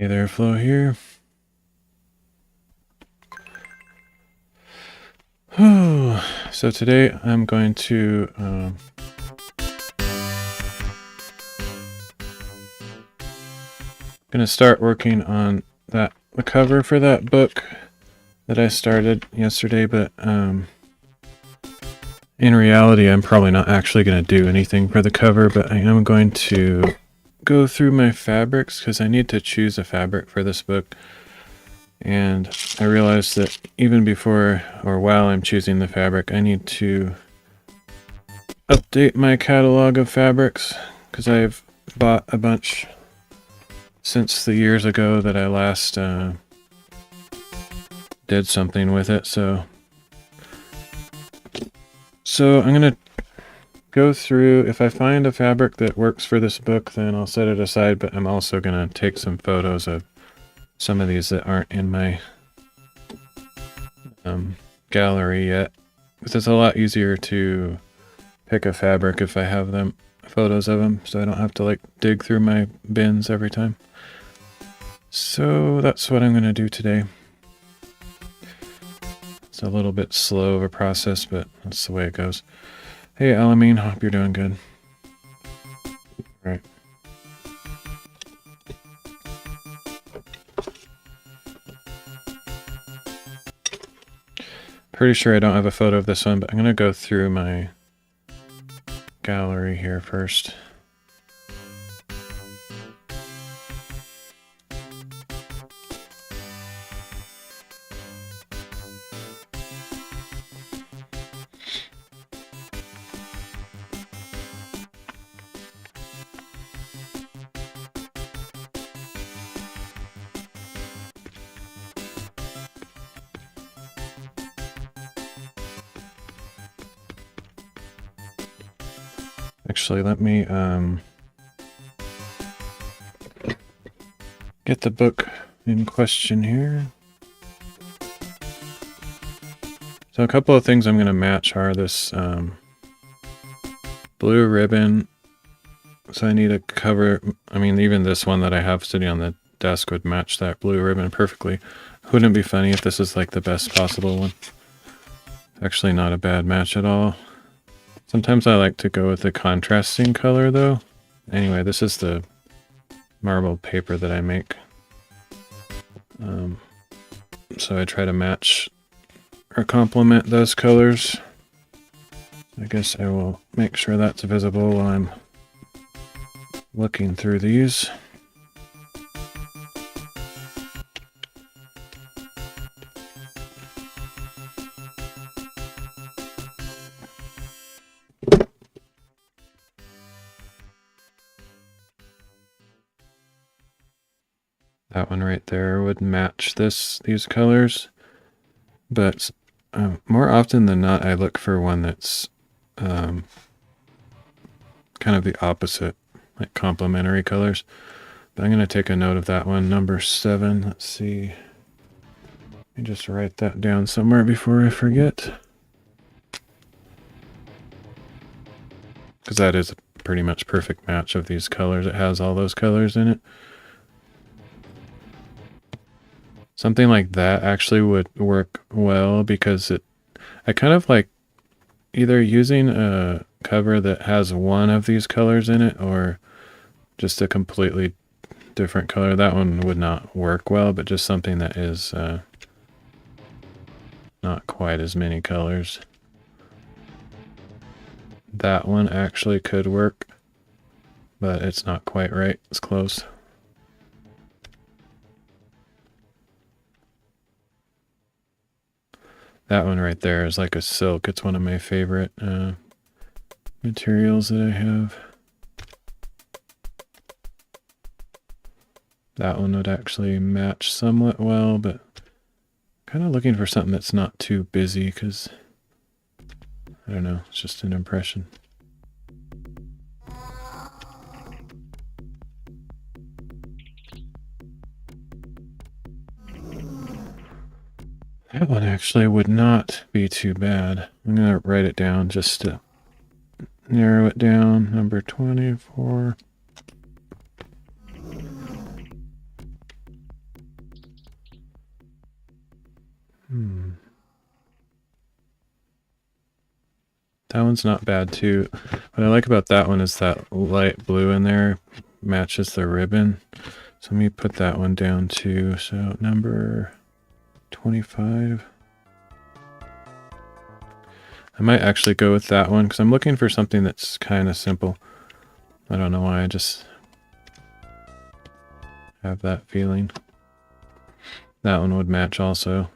Hey there, Flo here. So today I'm going to start working on the cover for that book that I started yesterday, but in reality I'm probably not actually going to do anything for the cover, but I am going to go through my fabrics because I need to choose a fabric for this book. And I realized that even before or while I'm choosing the fabric, I need to update my catalog of fabrics because I've bought a bunch since the years ago that I last did something with it. So I'm gonna go through. If I find a fabric that works for this book, then I'll set it aside, but I'm also gonna take some photos of some of these that aren't in my gallery yet, because it's a lot easier to pick a fabric if I have them photos of them, so I don't have to like dig through my bins every time. So that's what I'm gonna do today. It's a little bit slow of a process, but that's the way it goes. Hey Alameen, hope you're doing good. All right. Pretty sure I don't have a photo of this one, but I'm gonna go through my gallery here first. Actually, let me get the book in question here. So a couple of things I'm going to match are this blue ribbon. So I need a cover. I mean, even this one that I have sitting on the desk would match that blue ribbon perfectly. Wouldn't it be funny if this is like the best possible one? Actually not a bad match at all. Sometimes I like to go with the contrasting color though. Anyway, this is the marbled paper that I make. So I try to match or complement those colors. I guess I will make sure that's visible while I'm looking through these. That one right there would match these colors, but more often than not, I look for one that's kind of the opposite, like complementary colors. But I'm going to take a note of that one, number 7. Let's see. Let me just write that down somewhere before I forget. Because that is a pretty much perfect match of these colors. It has all those colors in it. Something like that actually would work well because I kind of like either using a cover that has one of these colors in it or just a completely different color. That one would not work well, but just something that is not quite as many colors. That one actually could work, but it's not quite right. It's close. That one right there is like a silk. It's one of my favorite materials that I have. That one would actually match somewhat well, but kind of looking for something that's not too busy because, I don't know, it's just an impression. That one actually would not be too bad. I'm going to write it down just to narrow it down. Number 24. That one's not bad too. What I like about that one is that light blue in there matches the ribbon. So let me put that one down too. So number 25. I might actually go with that one because I'm looking for something that's kind of simple. I don't know why, I just have that feeling. That one would match also.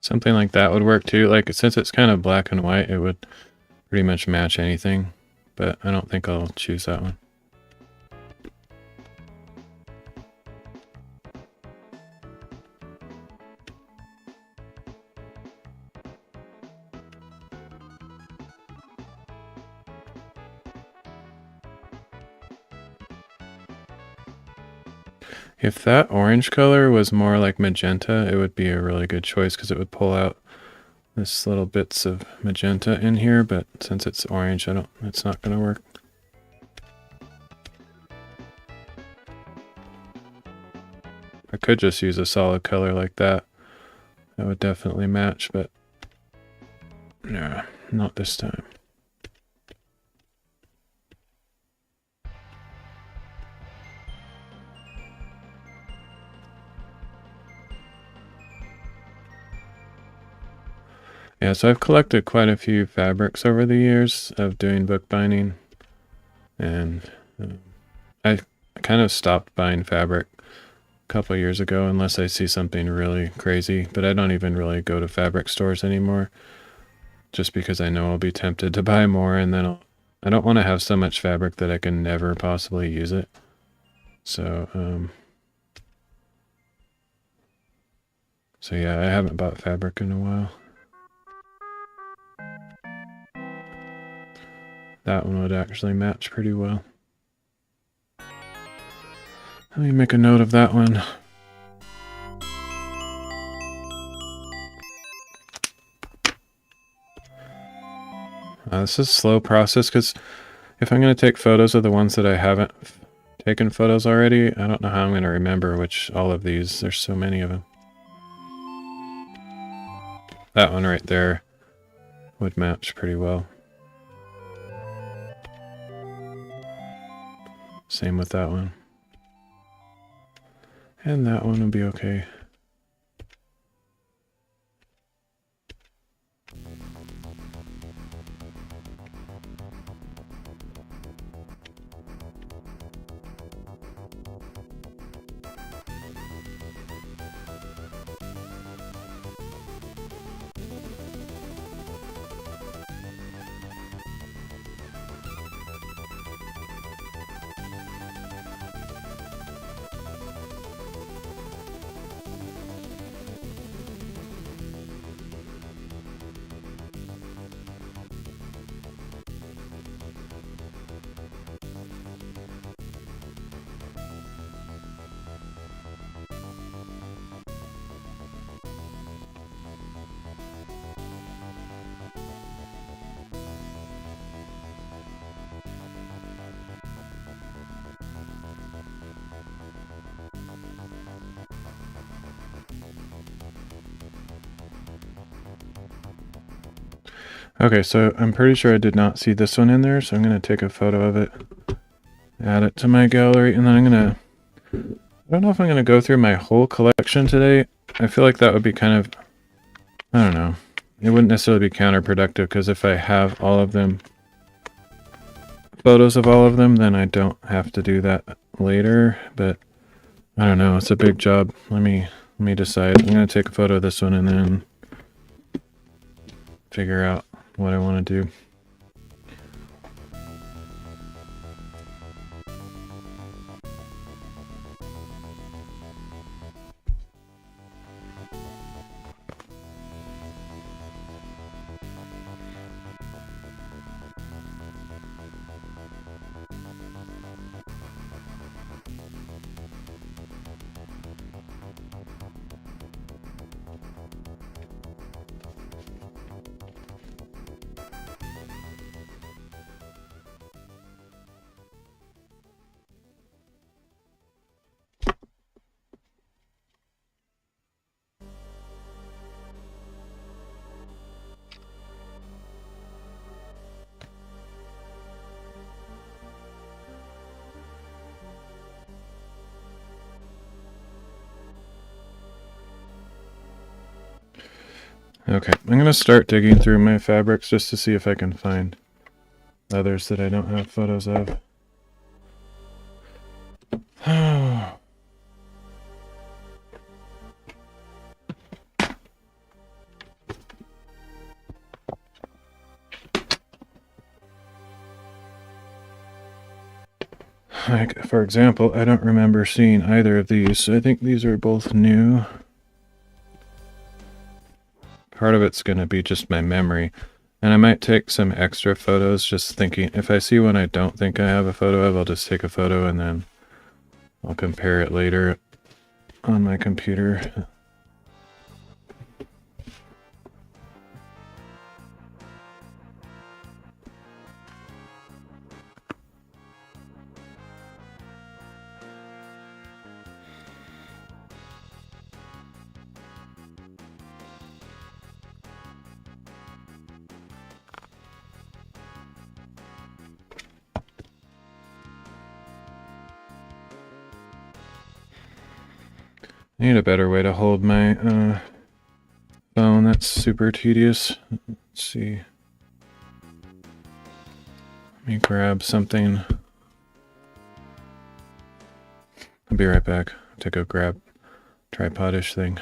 Something like that would work too. Like, since it's kind of black and white, it would pretty much match anything, but I don't think I'll choose that one. If that orange color was more like magenta, it would be a really good choice because it would pull out this little bits of magenta in here, but since it's orange, it's not going to work. I could just use a solid color like that. That would definitely match, but no, not this time. Yeah, so I've collected quite a few fabrics over the years of doing bookbinding, and I kind of stopped buying fabric a couple years ago unless I see something really crazy, but I don't even really go to fabric stores anymore just because I know I'll be tempted to buy more, and then I don't want to have so much fabric that I can never possibly use it. So yeah, I haven't bought fabric in a while. That one would actually match pretty well. Let me make a note of that one. This is a slow process because if I'm going to take photos of the ones that I haven't taken photos already, I don't know how I'm going to remember all of these. There's so many of them. That one right there would match pretty well. Same with that one. And that one will be okay. Okay, so I'm pretty sure I did not see this one in there, so I'm going to take a photo of it, add it to my gallery, and then I don't know if I'm going to go through my whole collection today. I feel like that would be kind of, I don't know, it wouldn't necessarily be counterproductive, because if I have all of them, photos of all of them, then I don't have to do that later, but I don't know, it's a big job. Let me decide. I'm going to take a photo of this one and then figure out what I want to do. Okay, I'm going to start digging through my fabrics just to see if I can find others that I don't have photos of. Like, for example, I don't remember seeing either of these, so I think these are both new. Part of it's going to be just my memory. And I might take some extra photos just thinking, if I see one I don't think I have a photo of, I'll just take a photo and then I'll compare it later on my computer. I need a better way to hold my phone. That's super tedious. Let's see. Let me grab something. I'll be right back to go grab tripodish thing.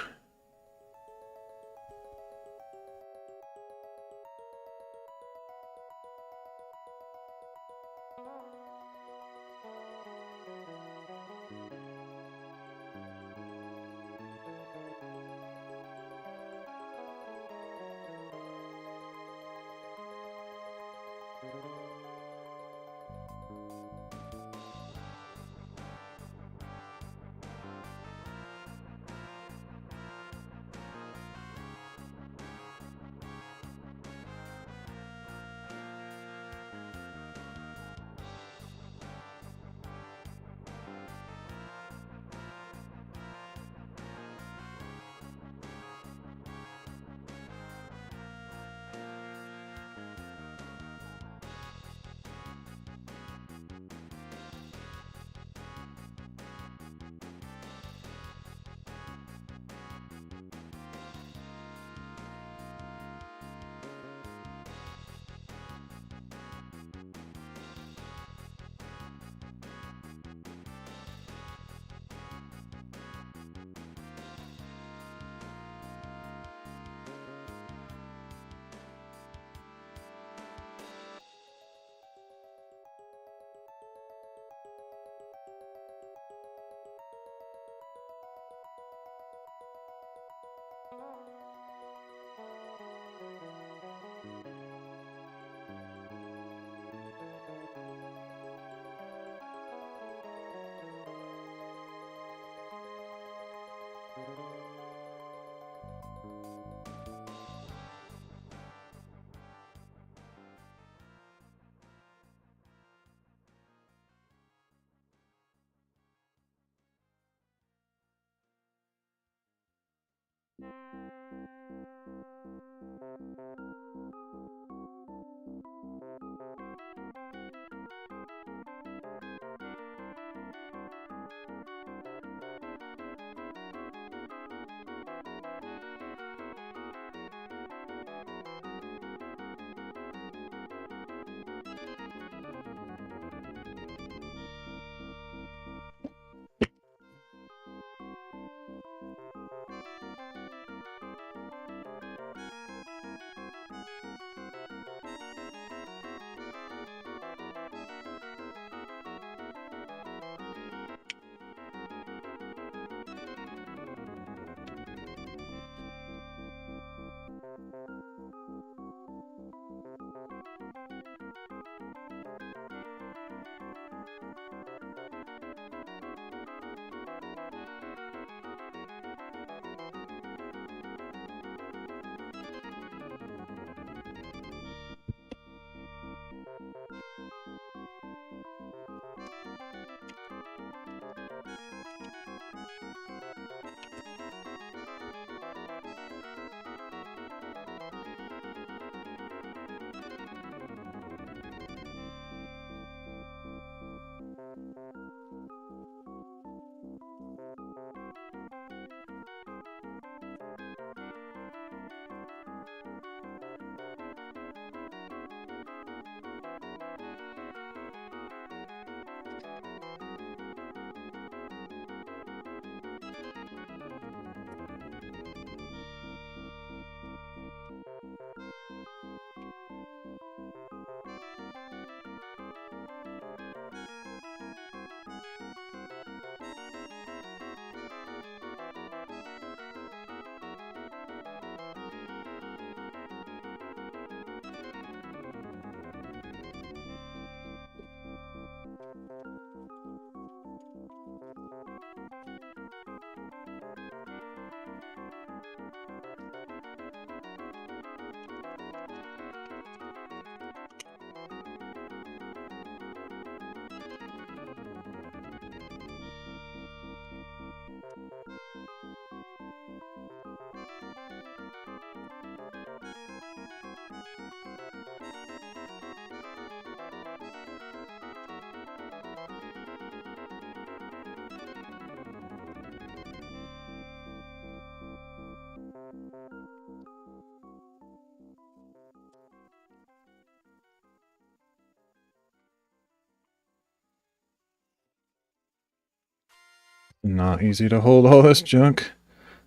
Not easy to hold all this junk.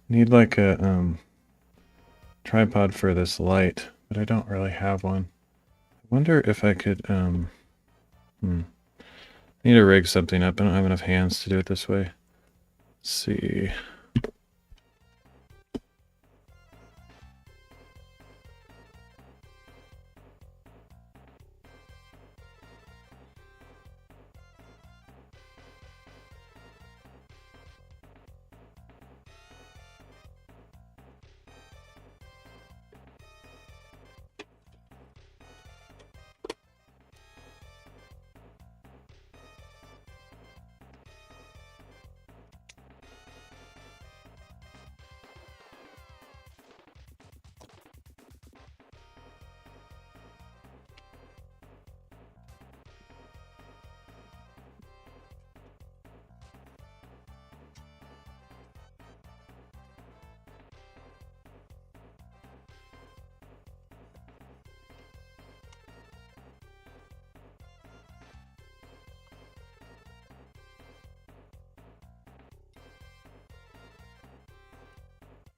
Need like a tripod for this light, but I don't really have one. I wonder if I could need to rig something up. I don't have enough hands to do it this way. Let's see.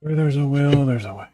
Where there's a will, there's a way.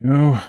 Go.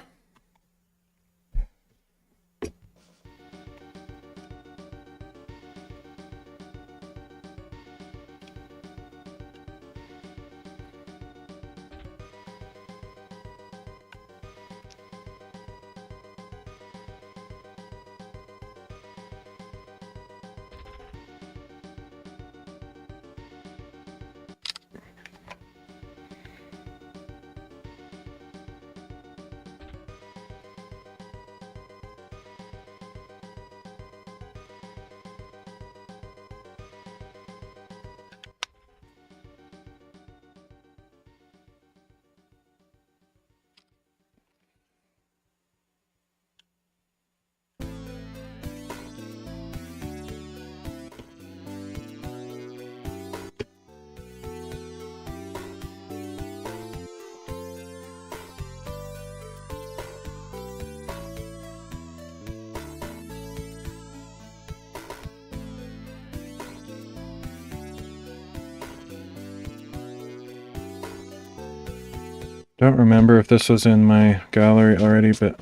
Don't remember if this was in my gallery already, but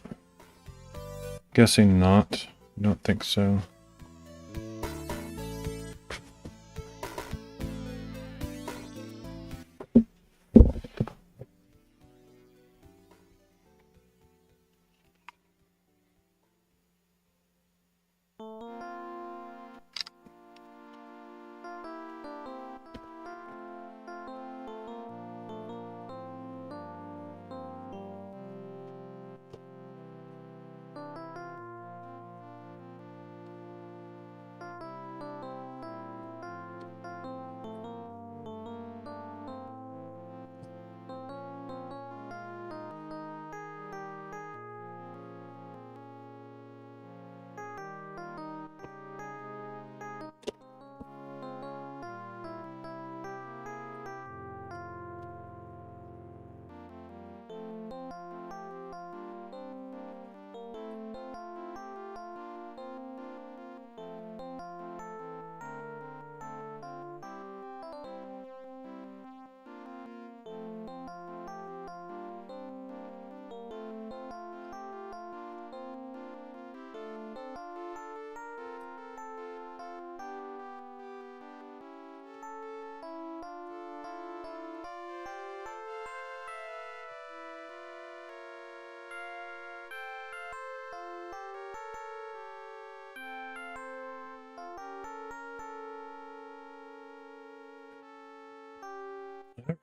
guessing not. Don't think so.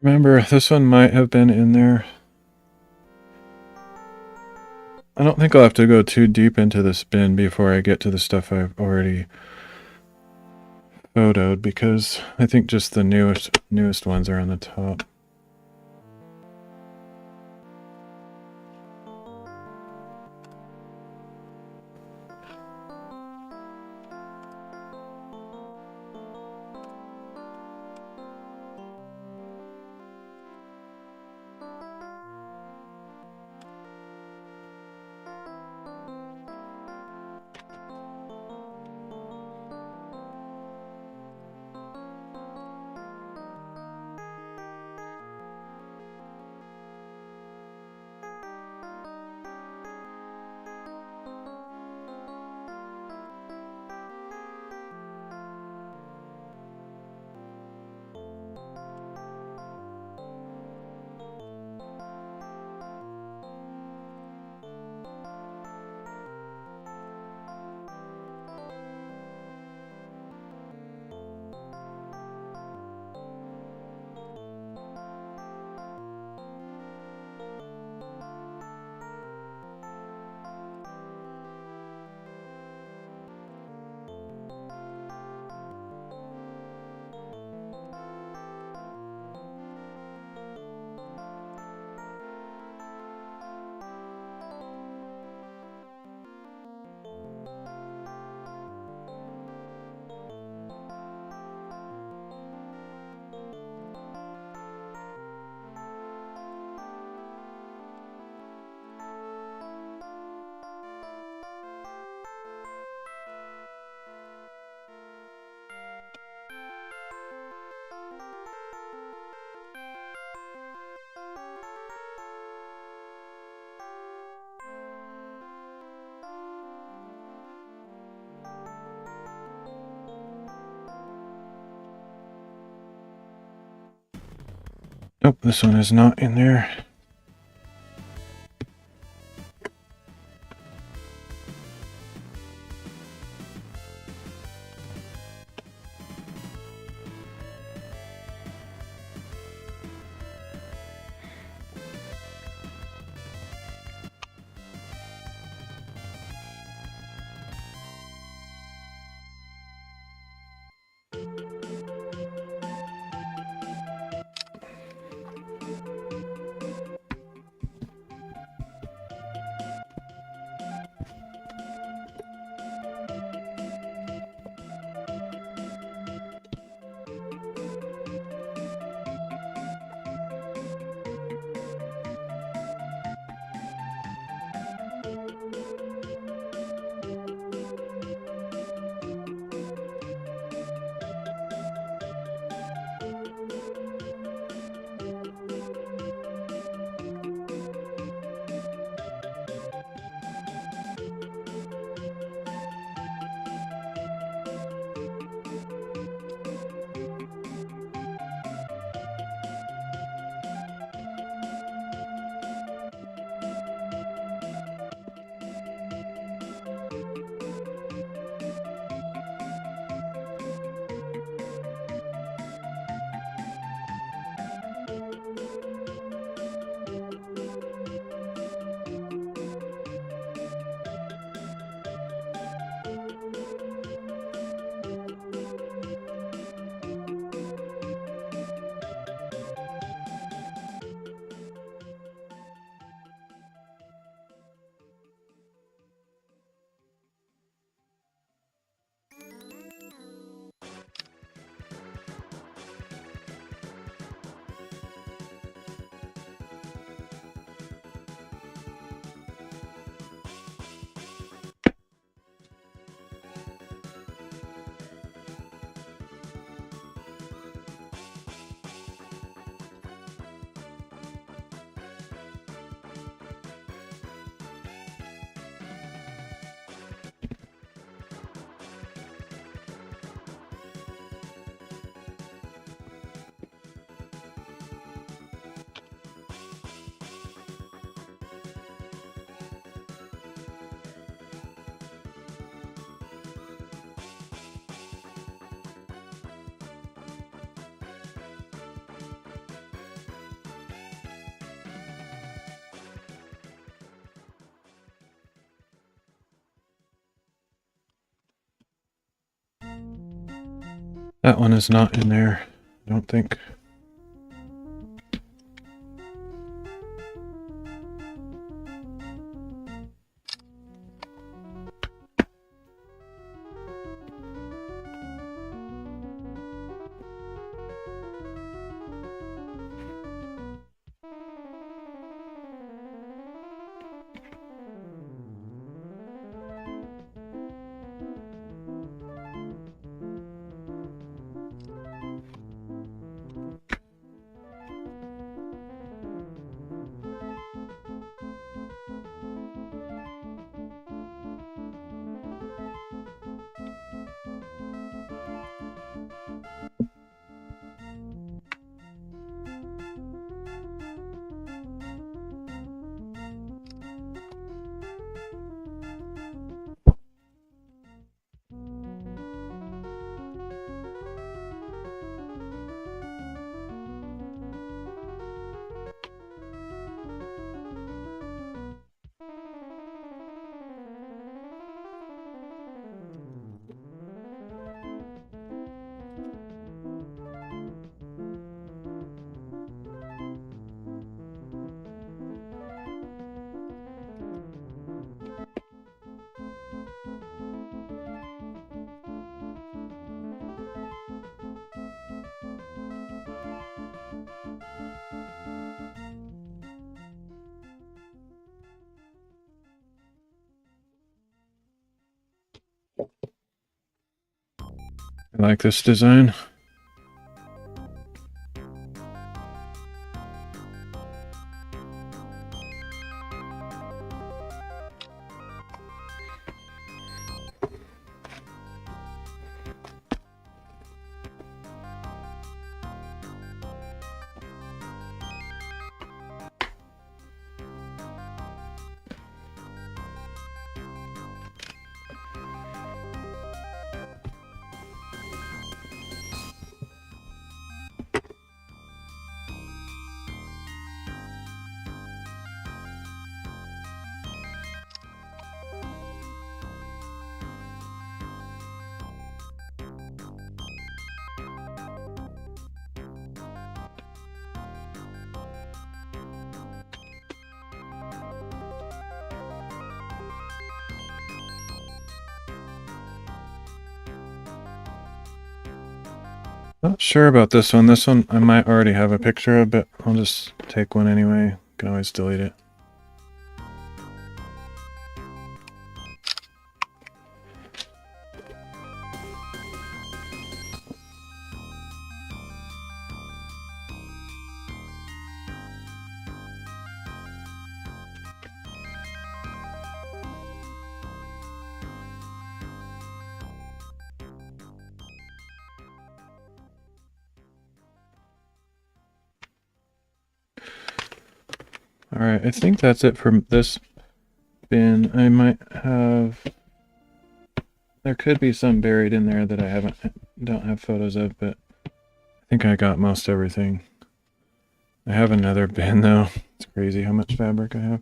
Remember, this one might have been in there. I don't think I'll have to go too deep into this bin before I get to the stuff I've already photoed, because I think just the newest ones are on the top. Nope, this one is not in there. That one is not in there, I don't think. I like this design. Not sure about this one. This one I might already have a picture of, but I'll just take one anyway. Can always delete it. All right, I think that's it for this bin. I might have, there could be some buried in there that I don't have photos of, but I think I got most everything. I have another bin though. It's crazy how much fabric I have.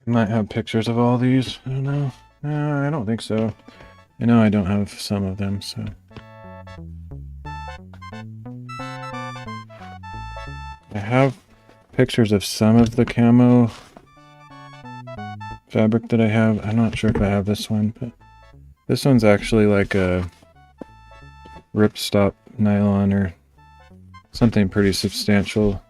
I might have pictures of all these. I don't know. No, I don't think so. I know I don't have some of them, so. I have pictures of some of the camo fabric that I have. I'm not sure if I have this one, but this one's actually like a ripstop nylon or something pretty substantial.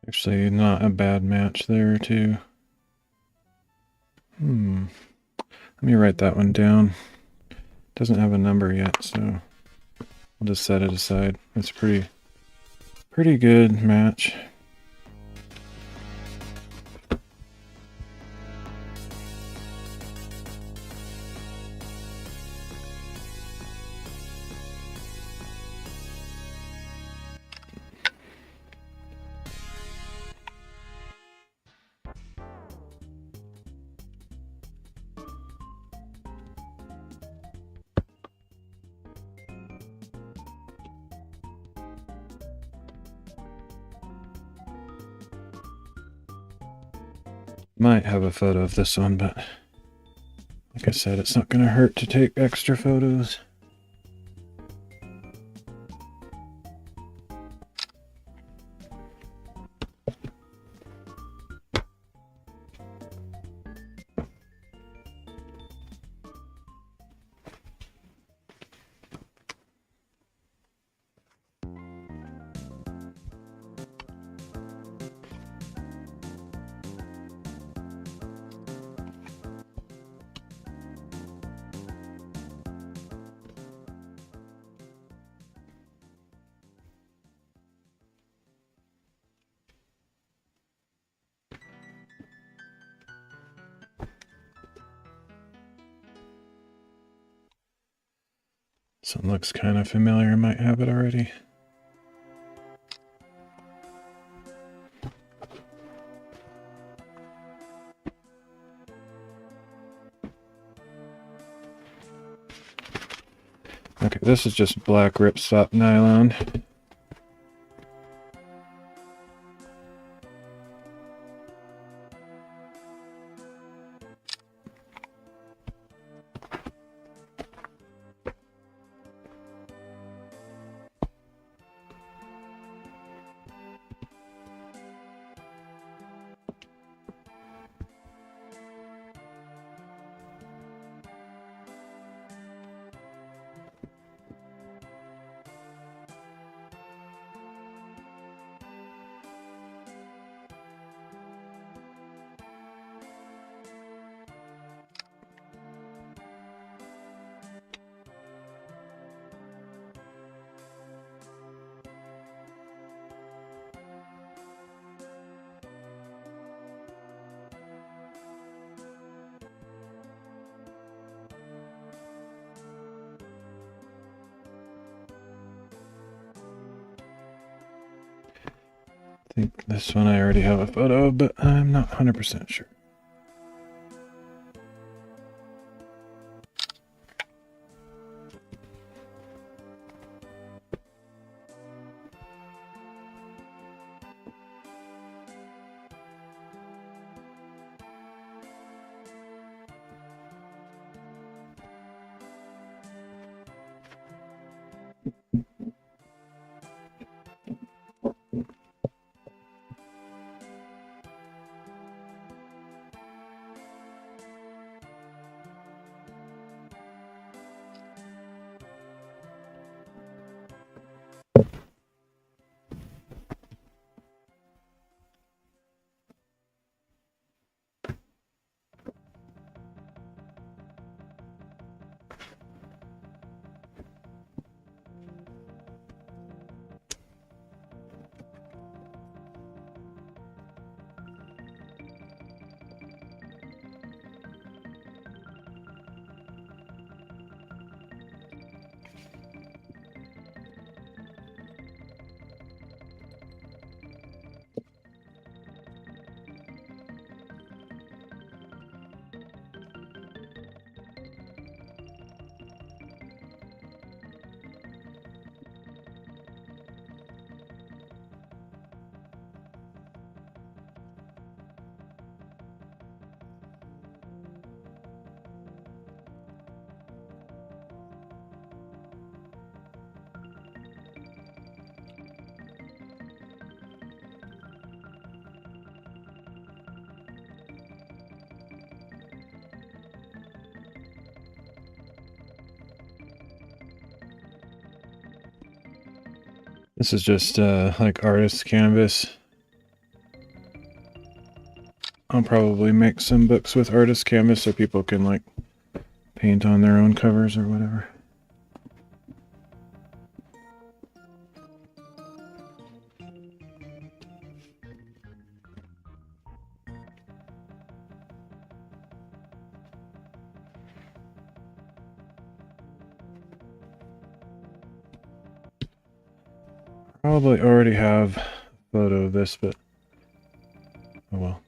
Actually, not a bad match there, too. Let me write that one down. Doesn't have a number yet, so I'll just set it aside. It's a pretty good match. Might have a photo of this one, but like I said, it's not going to hurt to take extra photos. This one looks kind of familiar. I might have it already. Okay, this is just black ripstop nylon. I think this one I already have a photo of, but I'm not 100% sure. This is just like artist canvas. I'll probably make some books with artist canvas so people can like paint on their own covers or whatever. Probably already have a photo of this, but oh well.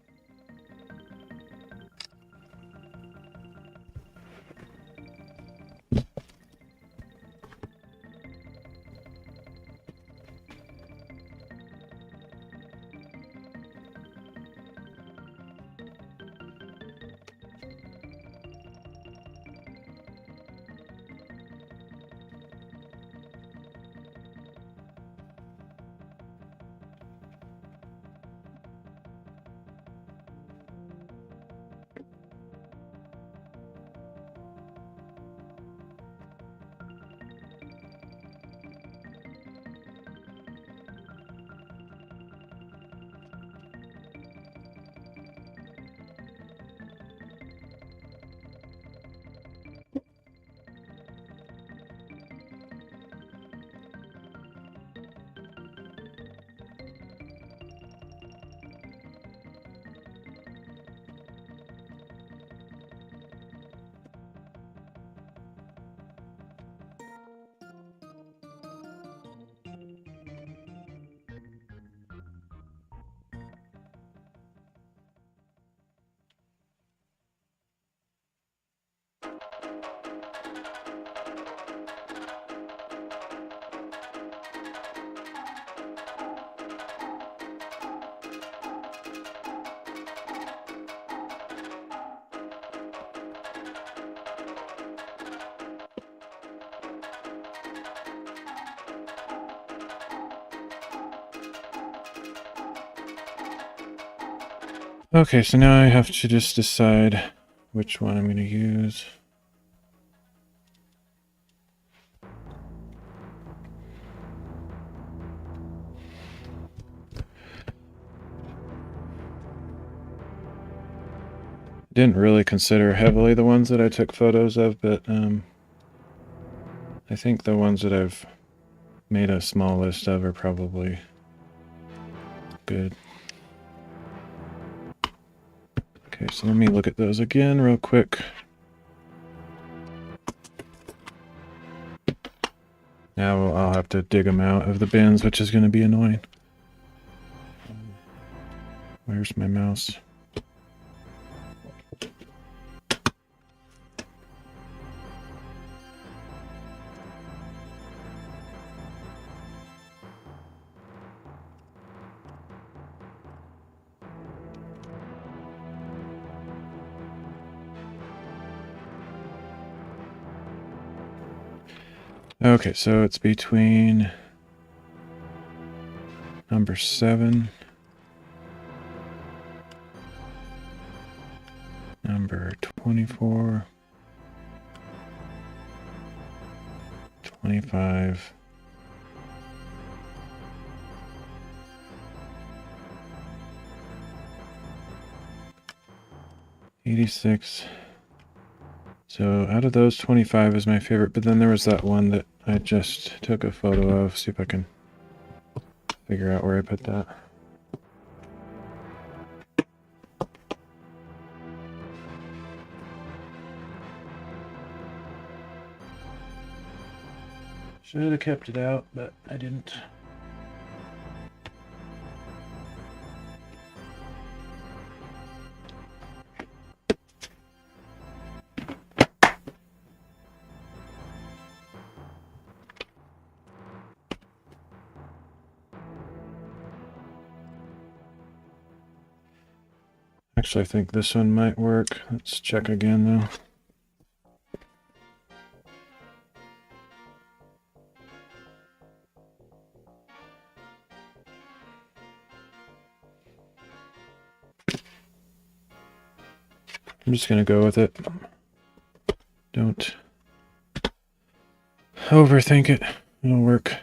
Okay, so now I have to just decide which one I'm going to use. Didn't really consider heavily the ones that I took photos of, but I think the ones that I've made a small list of are probably good. Okay, so let me look at those again real quick. Now I'll have to dig them out of the bins, which is going to be annoying. Where's my mouse? Okay, so it's between number 7, number 24, 25, 86. So out of those, 25 is my favorite, but then there was that one that I just took a photo of. See if I can figure out where I put that. Should have kept it out, but I didn't. Actually, I think this one might work. Let's check again, though. I'm just going to go with it. Don't overthink it. It'll work.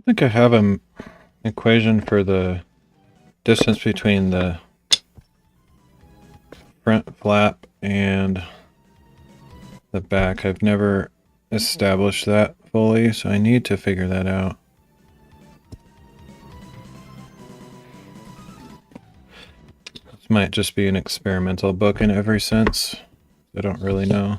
I think I have an equation for the distance between the front flap and the back. I've never established that fully, so I need to figure that out. This might just be an experimental book in every sense. I don't really know.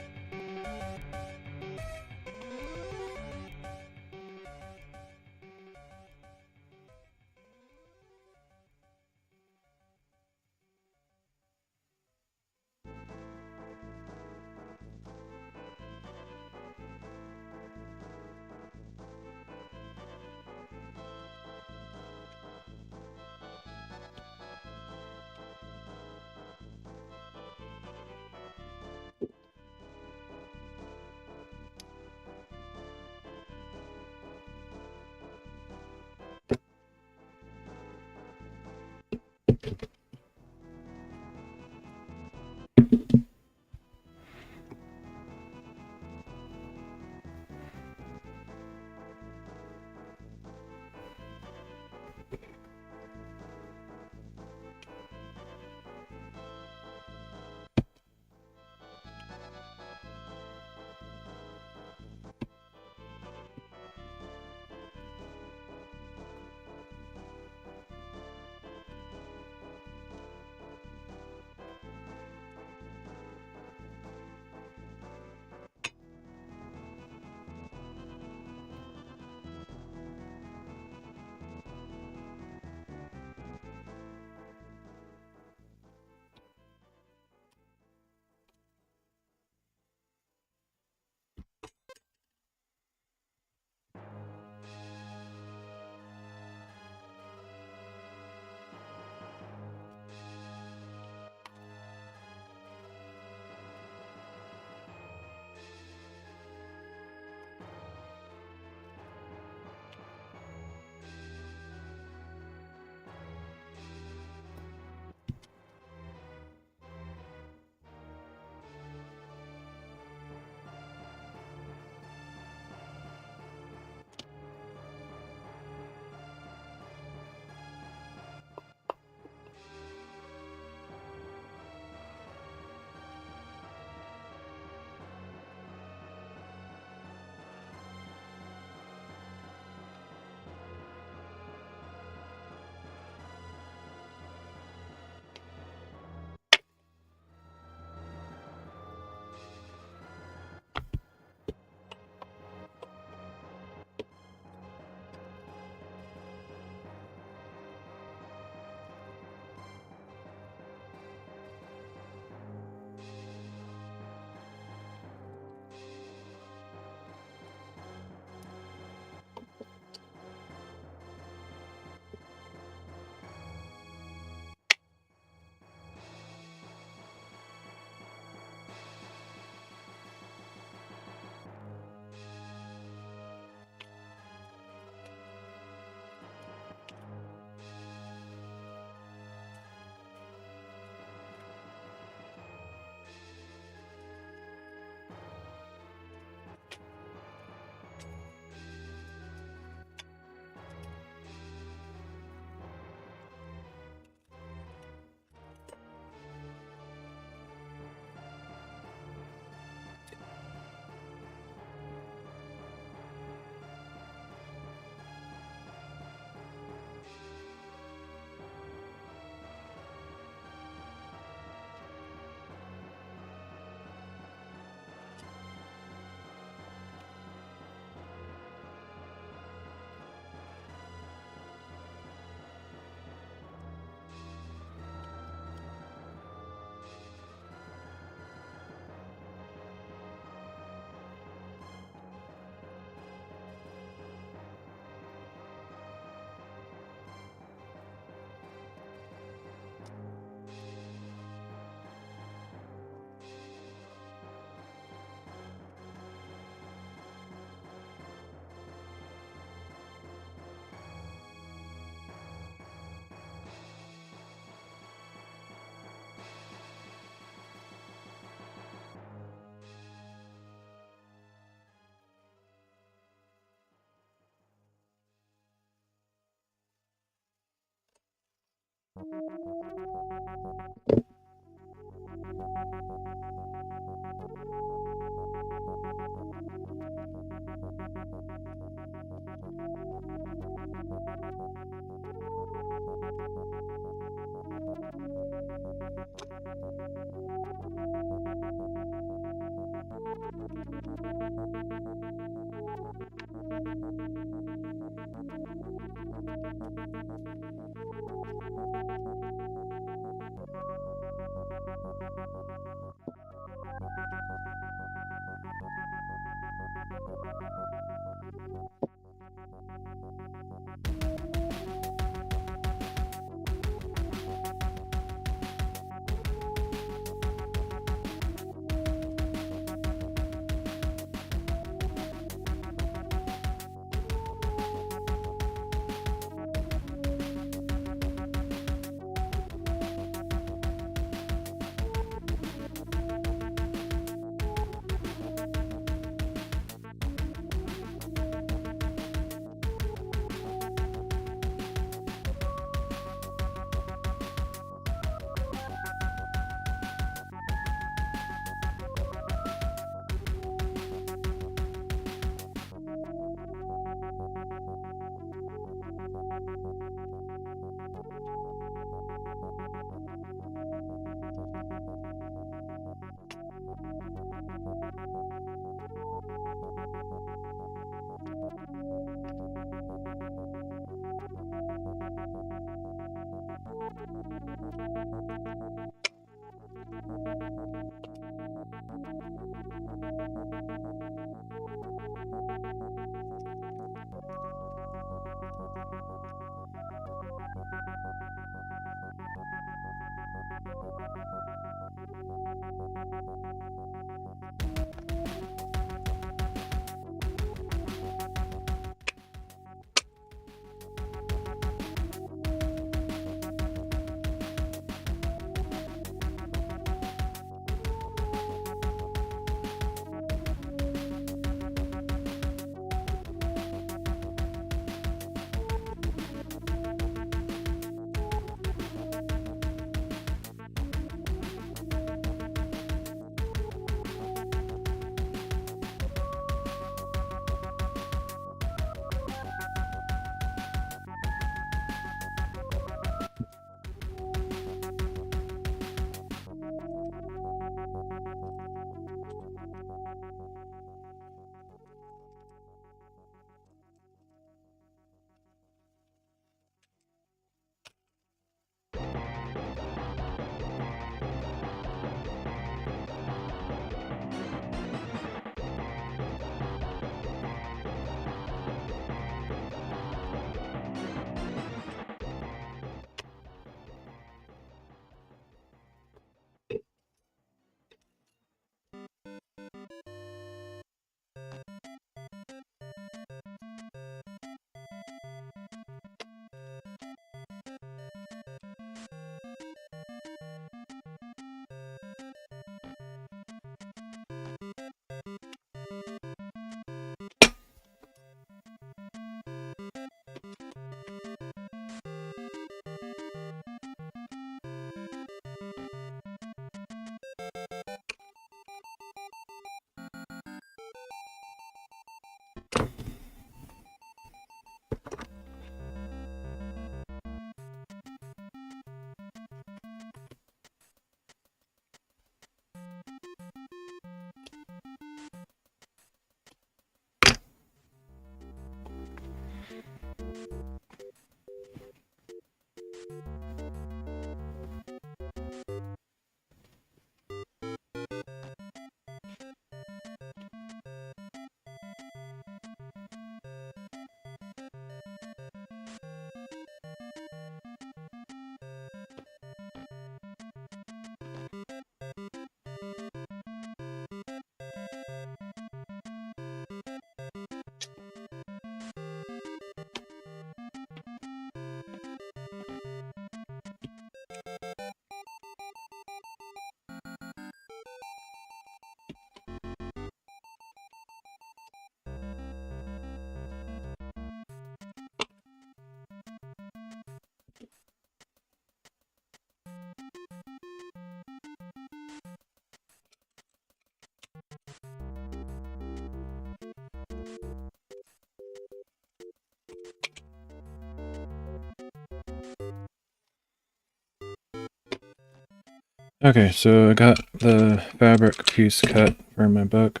Okay, so I got the fabric piece cut for my book.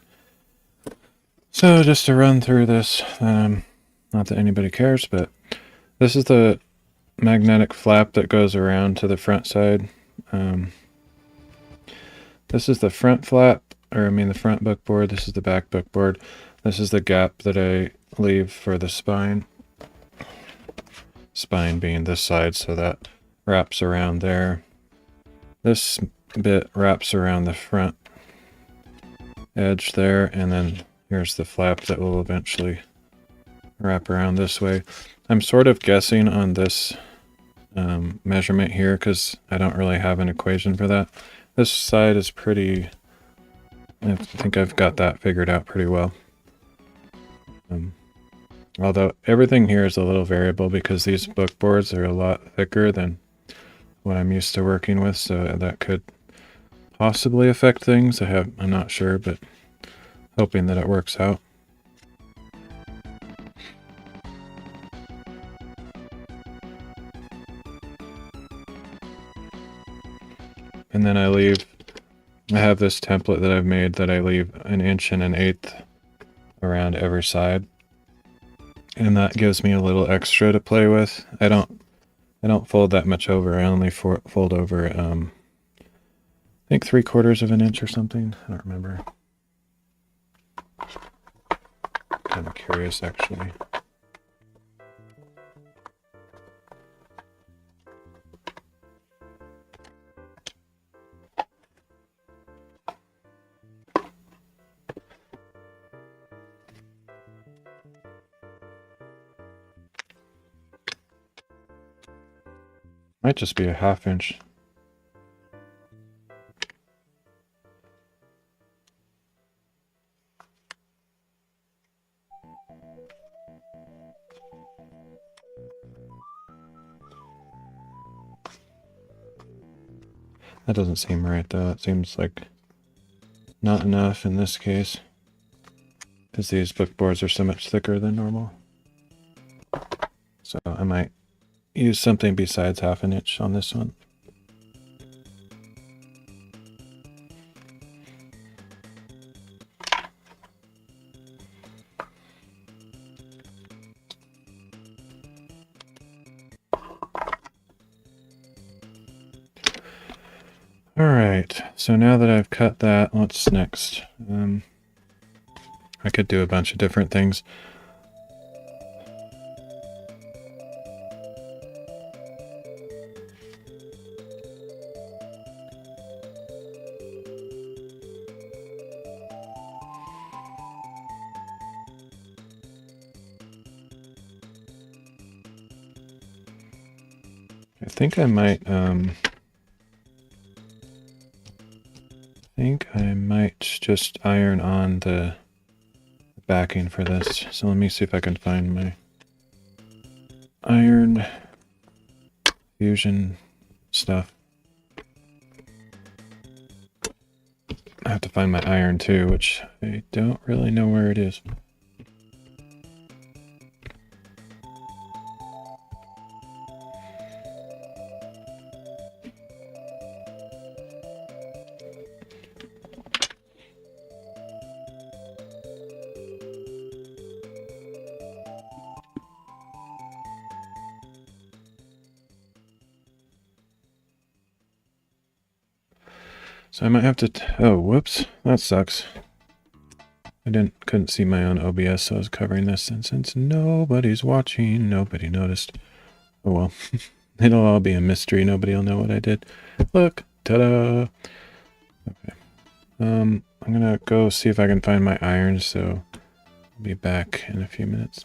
So just to run through this, not that anybody cares, but this is the magnetic flap that goes around to the front side. This is the front flap, or I mean the front book board. This is the back book board. This is the gap that I leave for the spine. Spine being this side, so that wraps around there. This bit wraps around the front edge there, and then here's the flap that will eventually wrap around this way. I'm sort of guessing on this measurement here because I don't really have an equation for that. This side is pretty, I think I've got that figured out pretty well. Although everything here is a little variable because these book boards are a lot thicker than what I'm used to working with, so that could possibly affect things. I'm not sure, but hoping that it works out. And then I have this template that I've made that I leave 1 inch and 1/8 around every side. And that gives me a little extra to play with. I don't fold that much over. I only fold over, I think 3/4 of an inch or something. I don't remember. Kind of curious, actually. Might just be a 1/2 inch. That doesn't seem right though. It seems like not enough in this case, because these book boards are so much thicker than normal. So I might use something besides 1/2 inch on this one. Alright, so now that I've cut that, what's next? I could do a bunch of different things. I think I might, just iron on the backing for this. So let me see if I can find my iron fusion stuff. I have to find my iron too, which I don't really know where it is. So I might have to, oh, whoops, that sucks. I couldn't see my own OBS, so I was covering this, and since nobody's watching, nobody noticed. Oh well, it'll all be a mystery, nobody will know what I did. Look, ta-da! Okay, I'm gonna go see if I can find my iron, so I'll be back in a few minutes.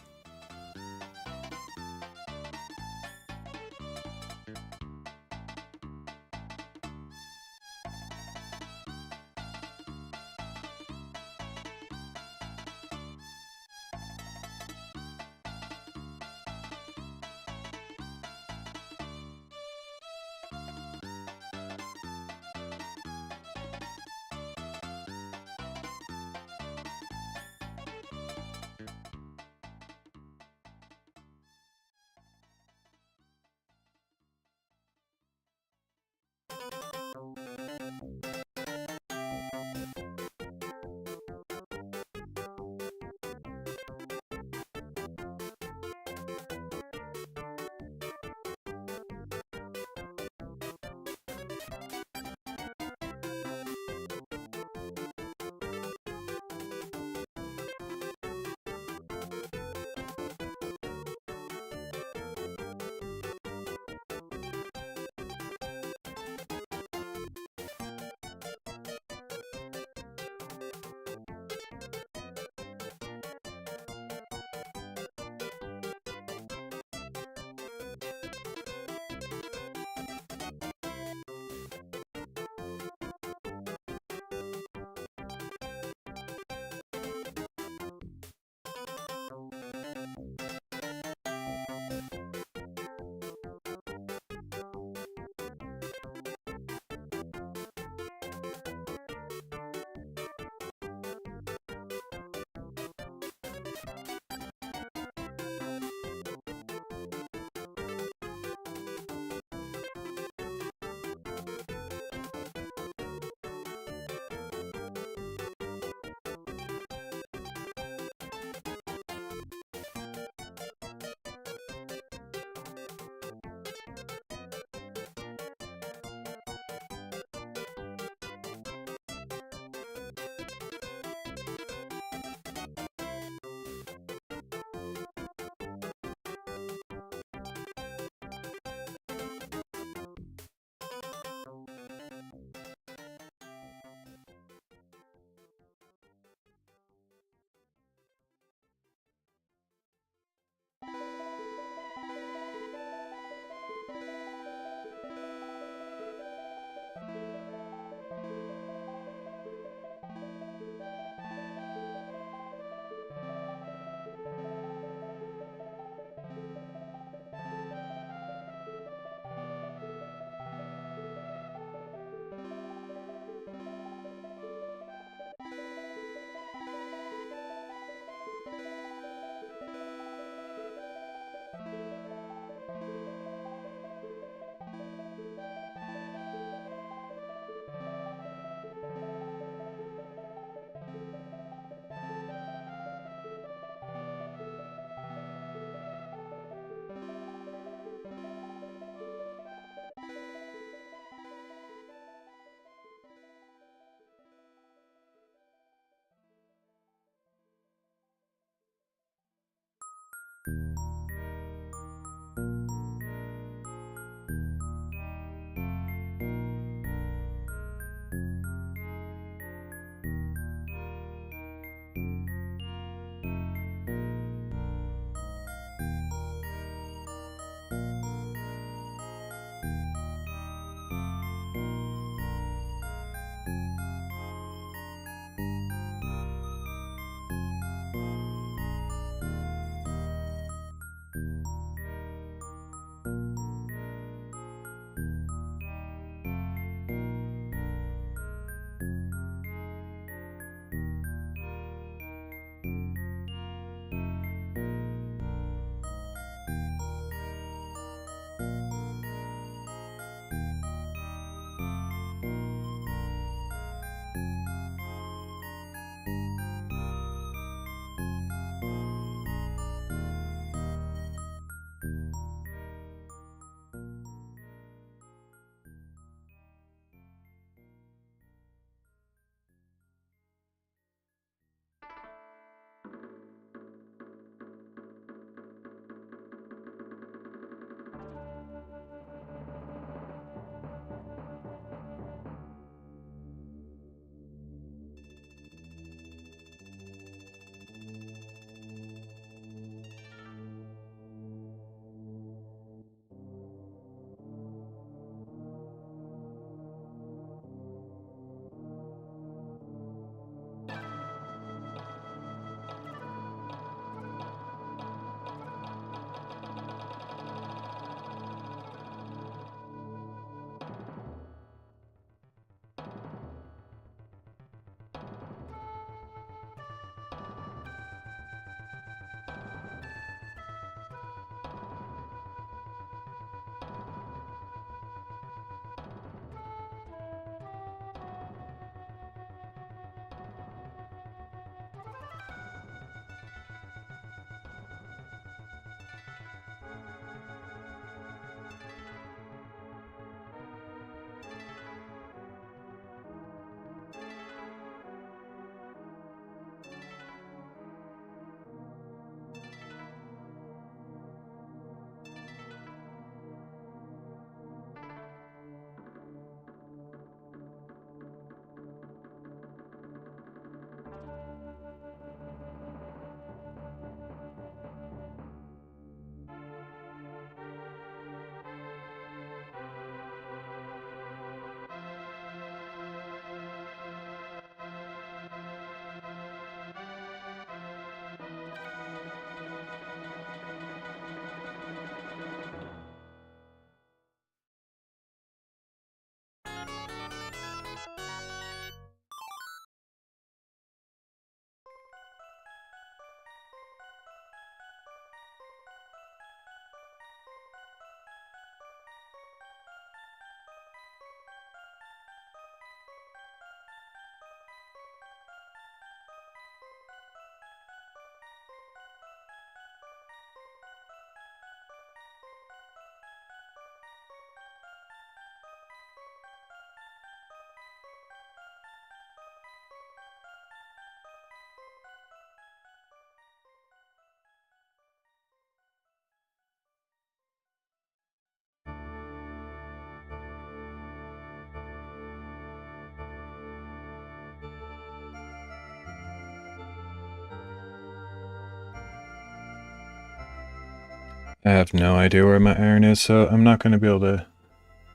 I have no idea where my iron is, so I'm not going to be able to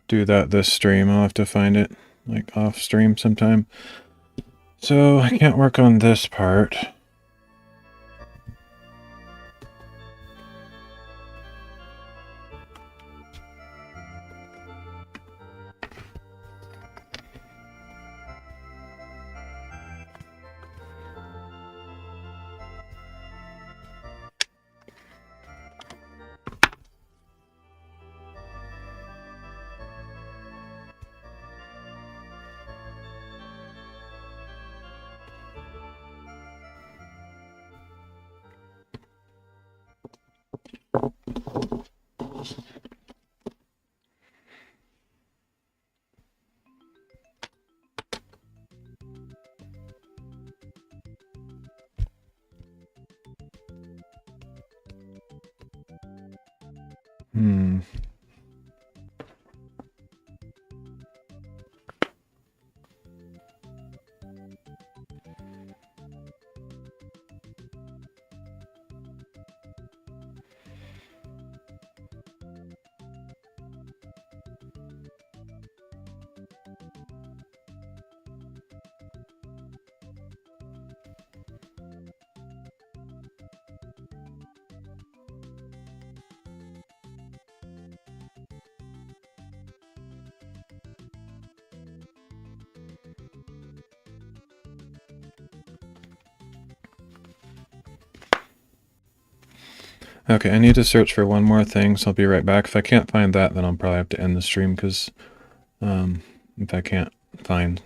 do that this stream. I'll have to find it, like, off stream sometime. So I can't work on this part. Hmm. Okay, I need to search for one more thing, so I'll be right back. If I can't find that, then I'll probably have to end the stream, because if I can't find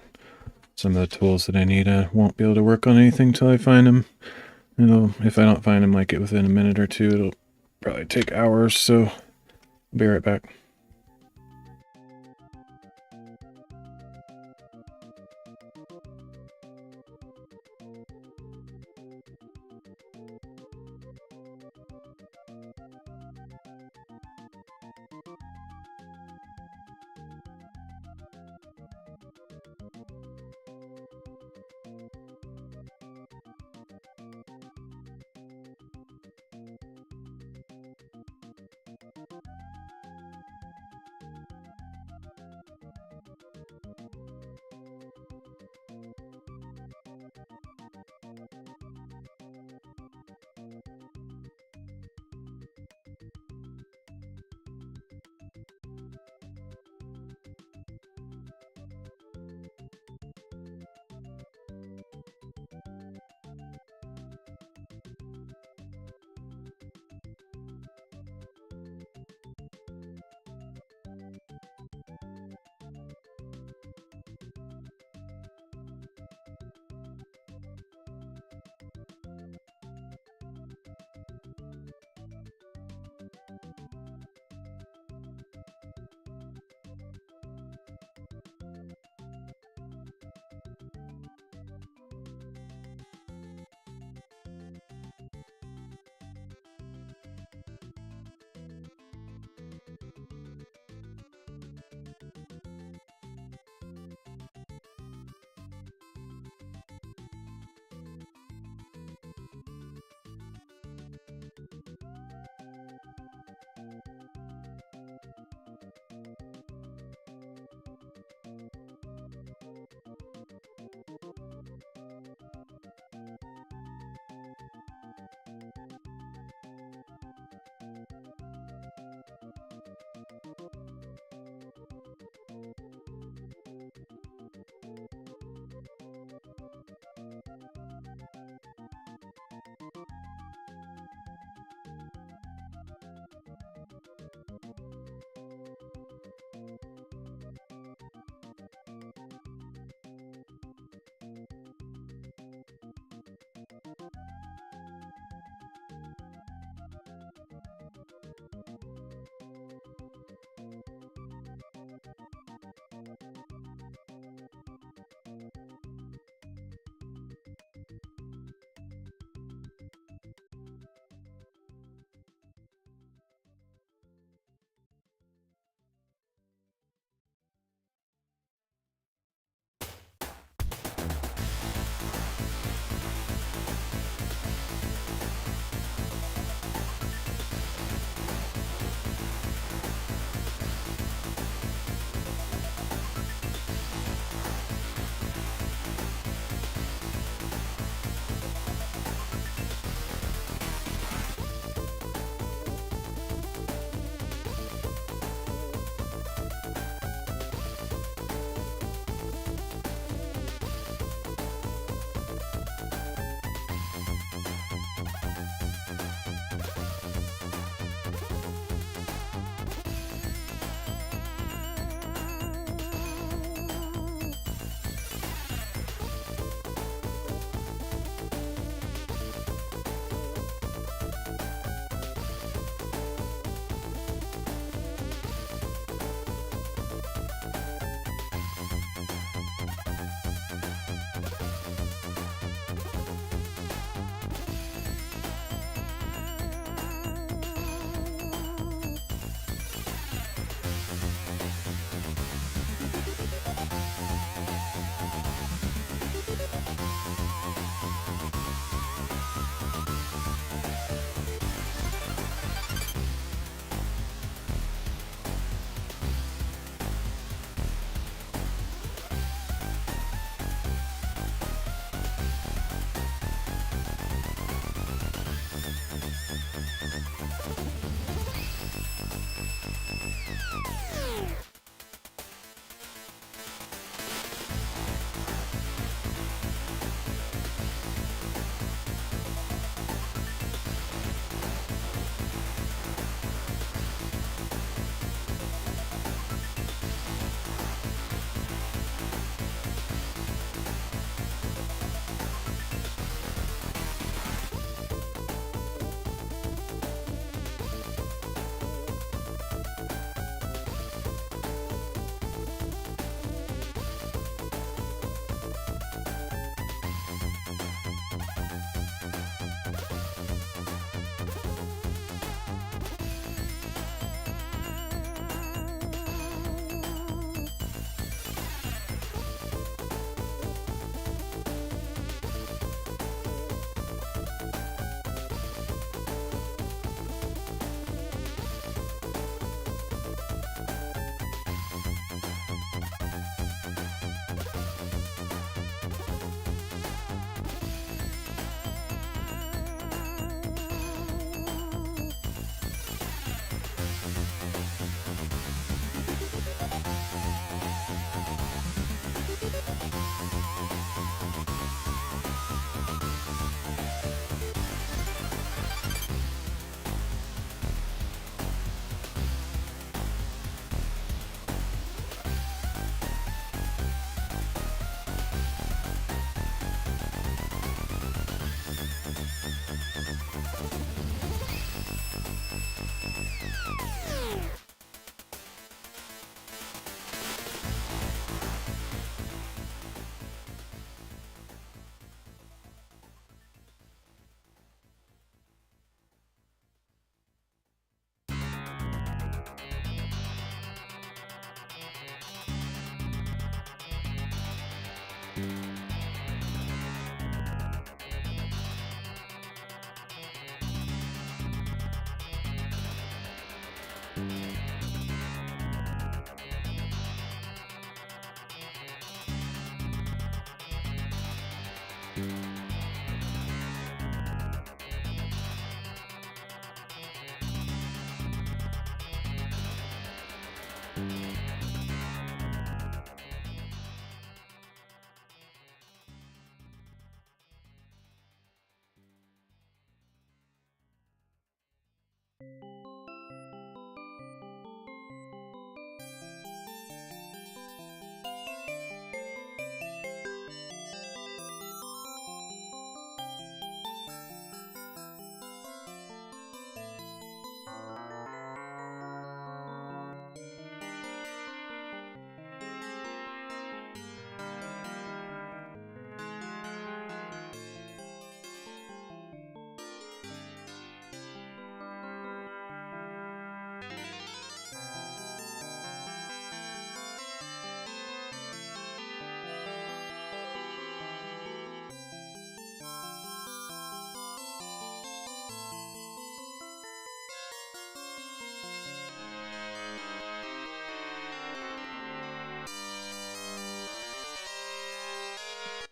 some of the tools that I need, I won't be able to work on anything till I find them. If I don't find them like within a minute or two, it'll probably take hours, so I'll be right back.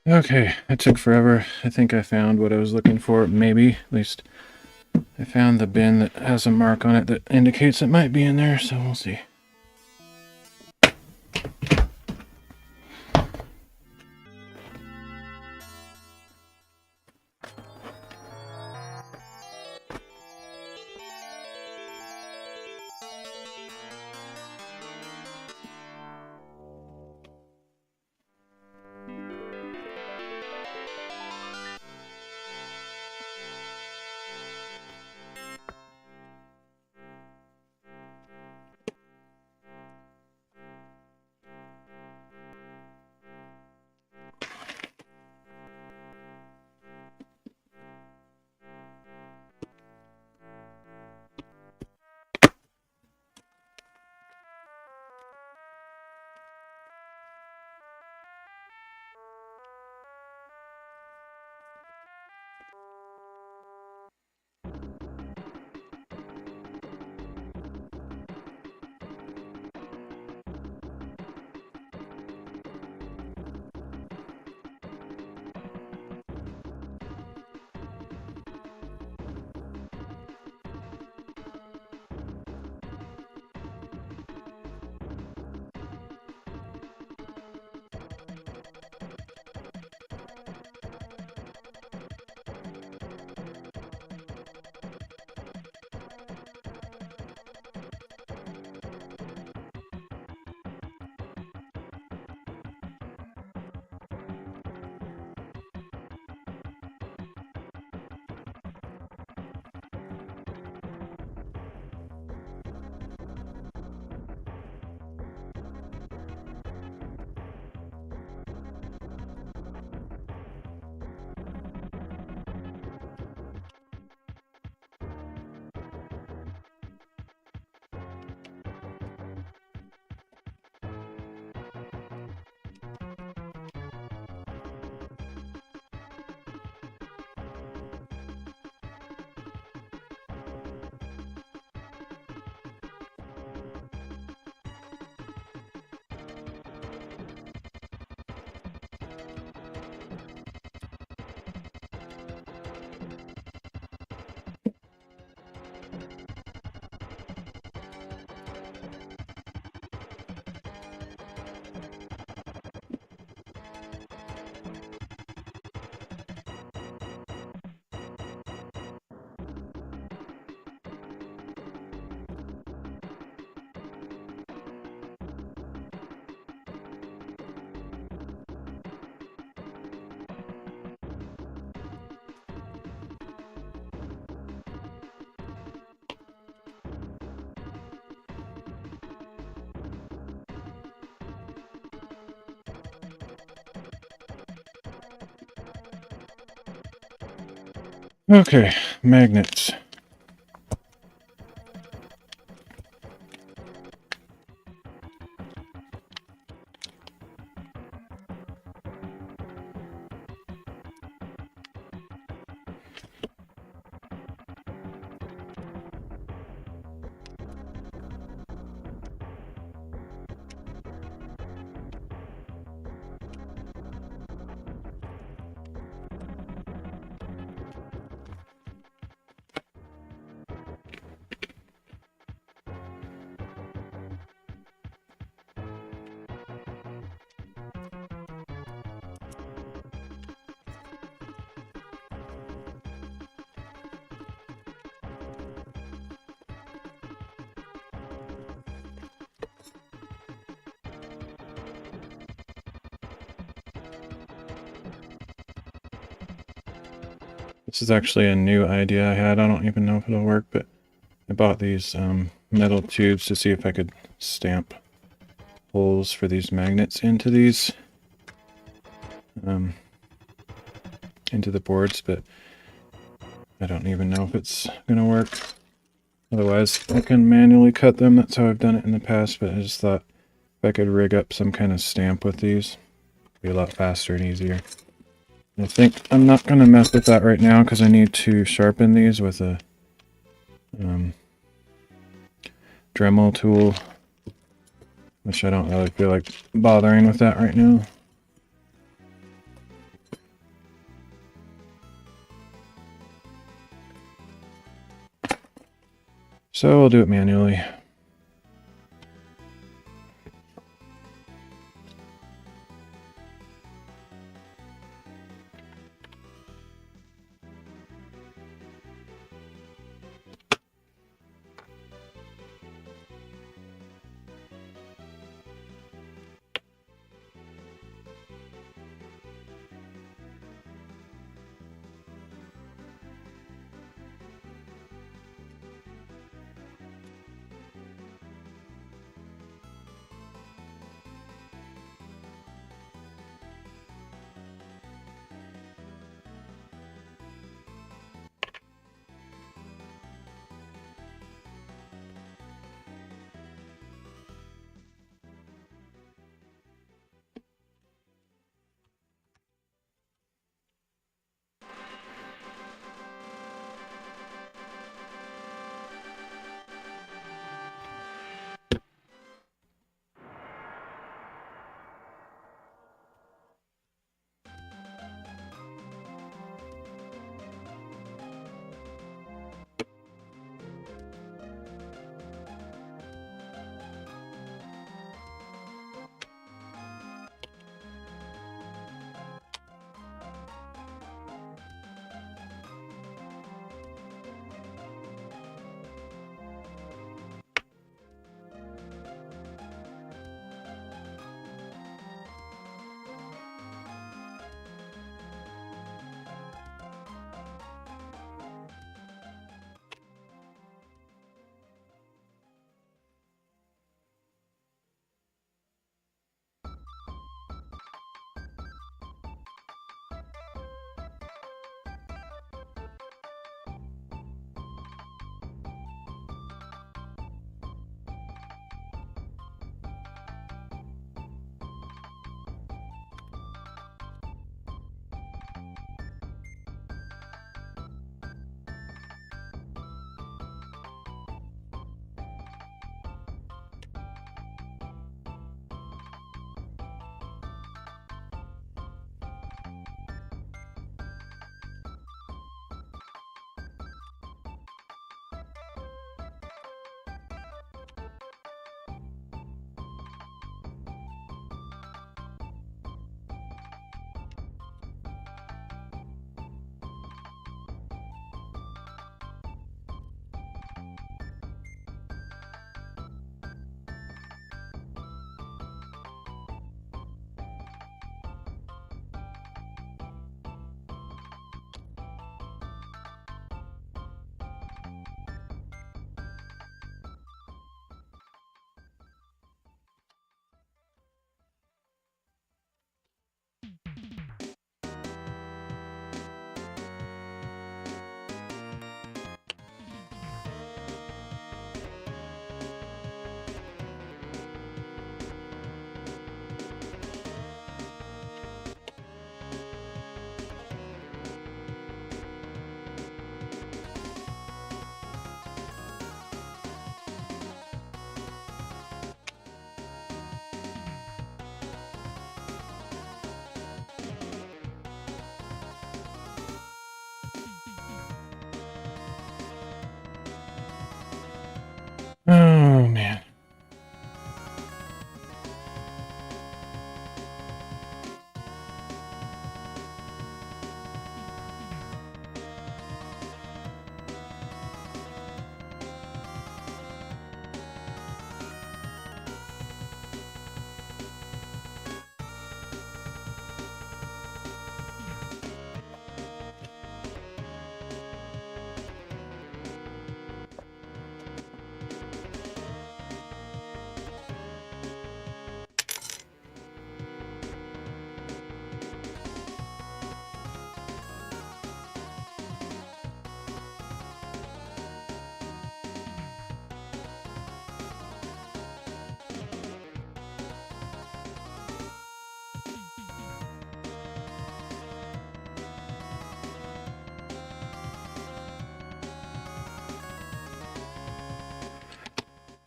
Okay, it took forever. I think I found what I was looking for, maybe. At least I found the bin that has a mark on it that indicates it might be in there, so we'll see. Okay, magnets. This is actually a new idea I had. I don't even know if it'll work, but I bought these metal tubes to see if I could stamp holes for these magnets into these, into the boards, but I don't even know if it's gonna work. Otherwise, I can manually cut them. That's how I've done it in the past, but I just thought if I could rig up some kind of stamp with these, it'd be a lot faster and easier. I think I'm not going to mess with that right now because I need to sharpen these with a Dremel tool, which I don't really feel like bothering with that right now. So we'll do it manually.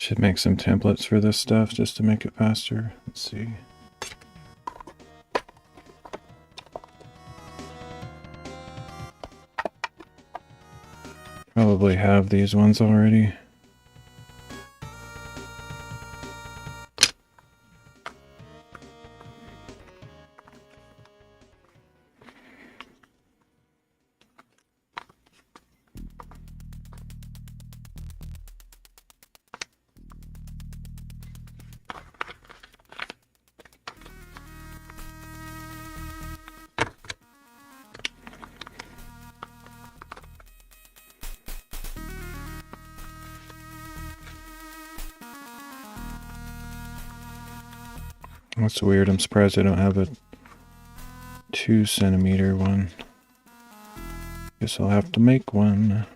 Should make some templates for this stuff just to make it faster. Let's see. Probably have these ones already. That's weird. I'm surprised I don't have a 2 centimeter one. Guess I'll have to make one.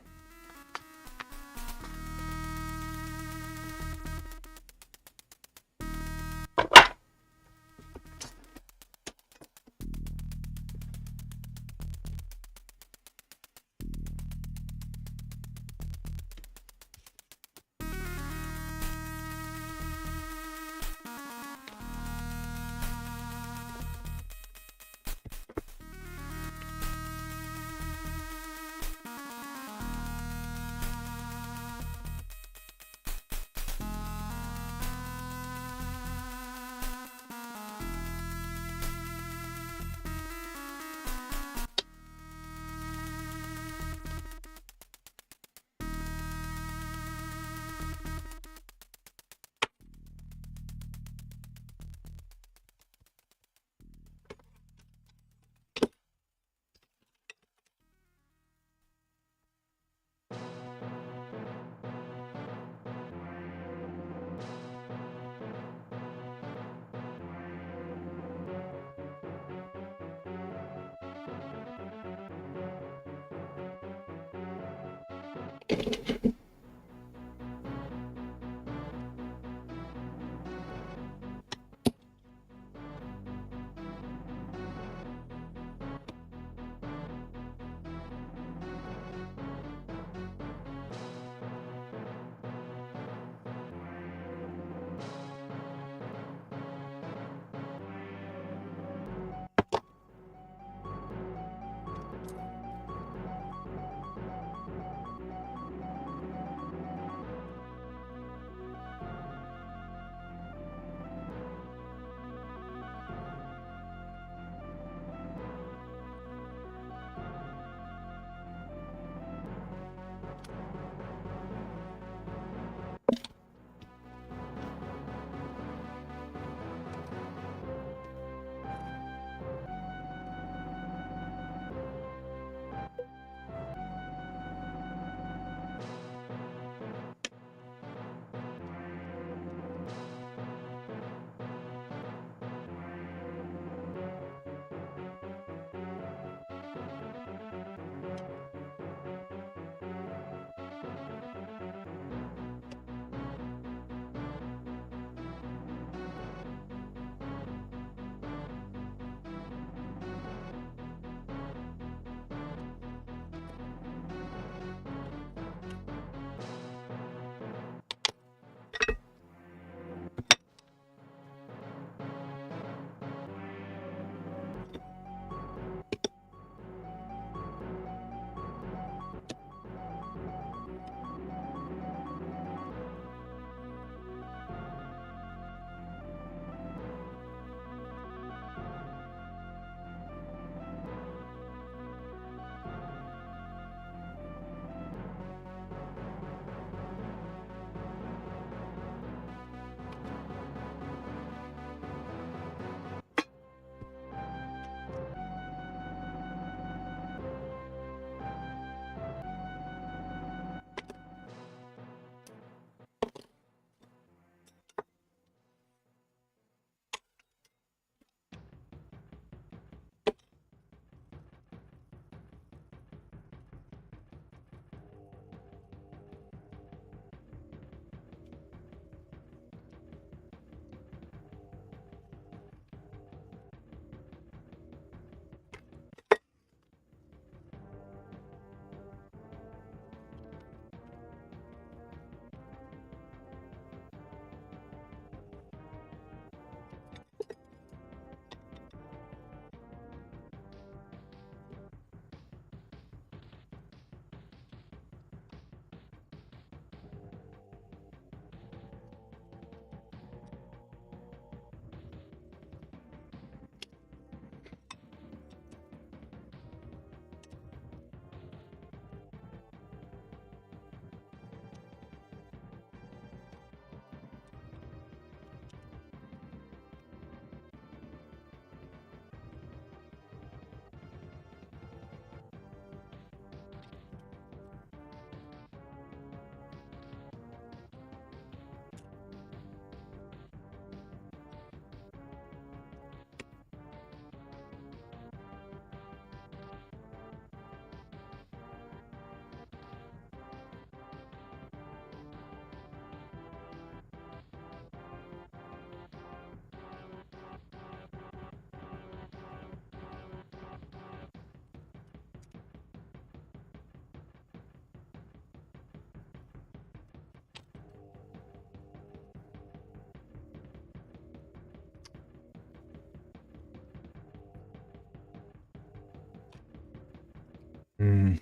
Should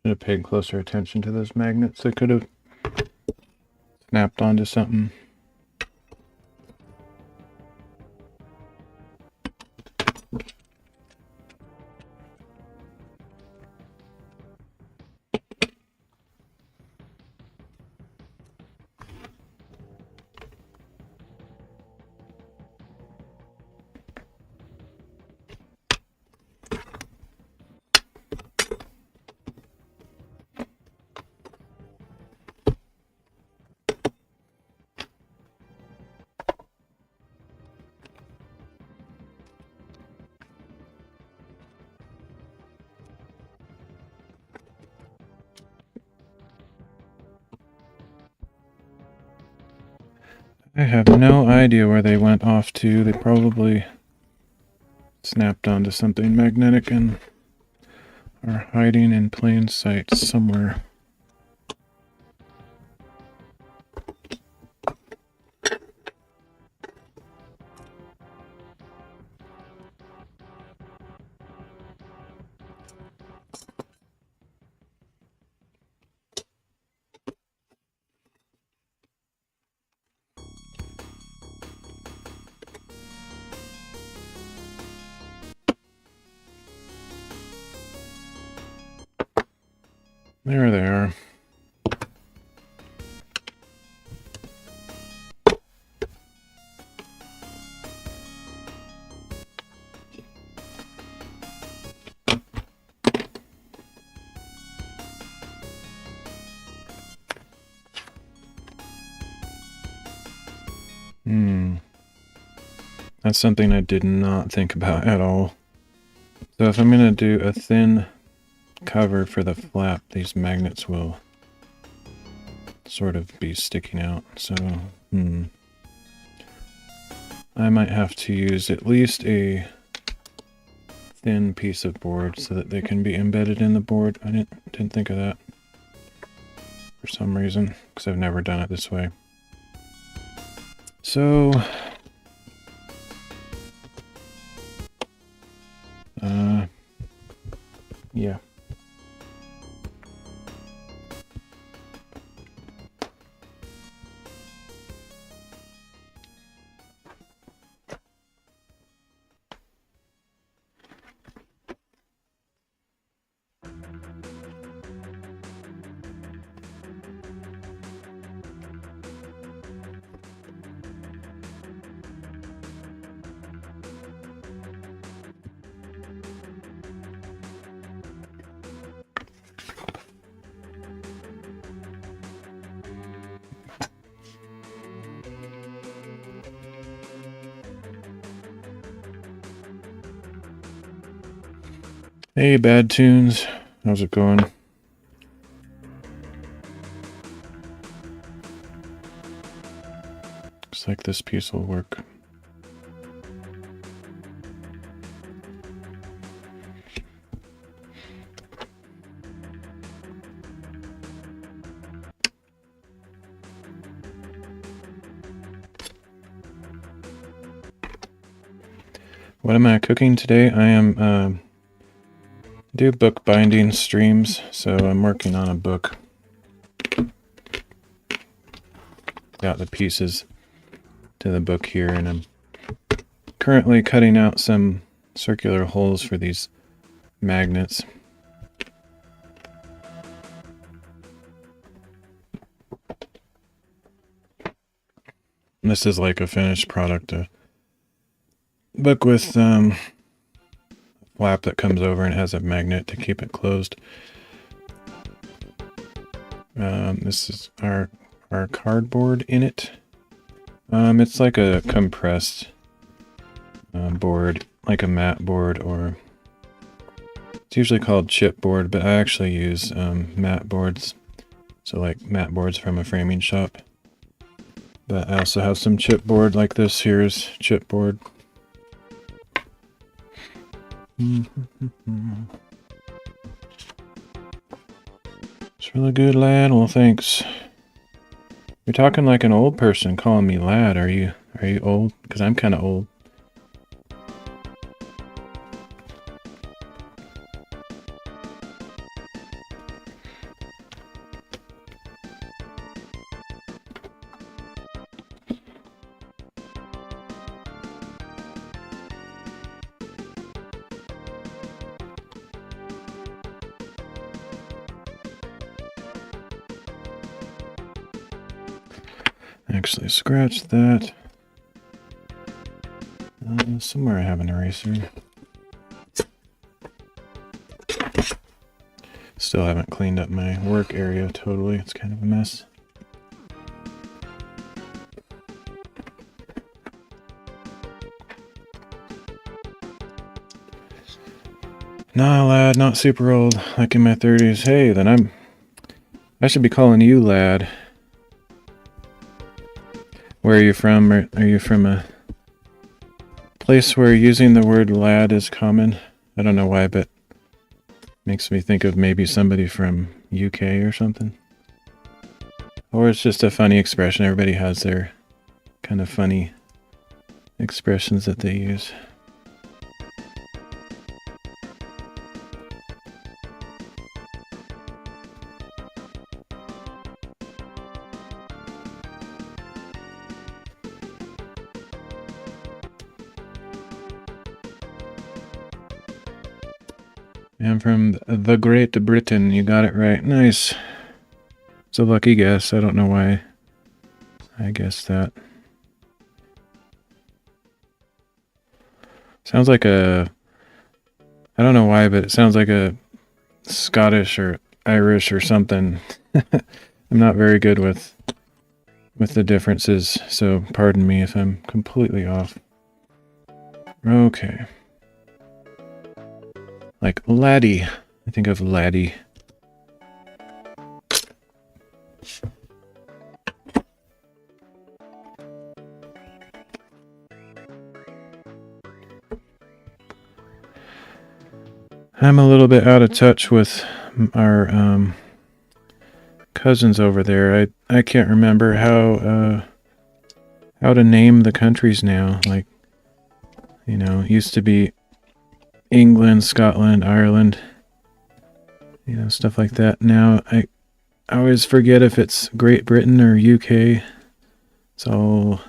have paid closer attention to those magnets. I could have snapped onto something. I have no idea where they went off to. They probably snapped onto something magnetic and are hiding in plain sight somewhere. There they are. That's something I did not think about at all. So if I'm going to do a thin cover for the flap, these magnets will sort of be sticking out. So, I might have to use at least a thin piece of board so that they can be embedded in the board. I didn't think of that for some reason, because I've never done it this way. So, yeah. Hey, Bad Tunes. How's it going? Looks like this piece will work. What am I cooking today? I am do book binding streams, so I'm working on a book. Got the pieces to the book here, and I'm currently cutting out some circular holes for these magnets. And this is like a finished product, a book with flap that comes over and has a magnet to keep it closed. This is our cardboard in it. It's like a compressed board, like a mat board, or it's usually called chipboard, but I actually use mat boards, so like mat boards from a framing shop. But I also have some chipboard, like this here's chipboard. It's really good, lad. Well, thanks. You're talking like an old person calling me lad. Are you old? Because I'm kind of old. Actually, scratch that. Somewhere I have an eraser. Still haven't cleaned up my work area totally. It's kind of a mess. Nah, lad, not super old, like in my 30s. Hey, then I should be calling you lad. Where are you from? Are you from a place where using the word lad is common? I don't know why, but makes me think of maybe somebody from UK or something. Or it's just a funny expression. Everybody has their kind of funny expressions that they use. I'm from the Great Britain. You got it right. Nice. It's a lucky guess. I don't know why I guessed that. Sounds like I don't know why, but it sounds like a Scottish or Irish or something. I'm not very good with the differences, so pardon me if I'm completely off. Okay. Like laddie. I think of laddie. I'm a little bit out of touch with our cousins over there. I can't remember how to name the countries now. Like, you know, it used to be England, Scotland, Ireland, you know, stuff like that. Now I always forget if it's Great Britain or UK. It's all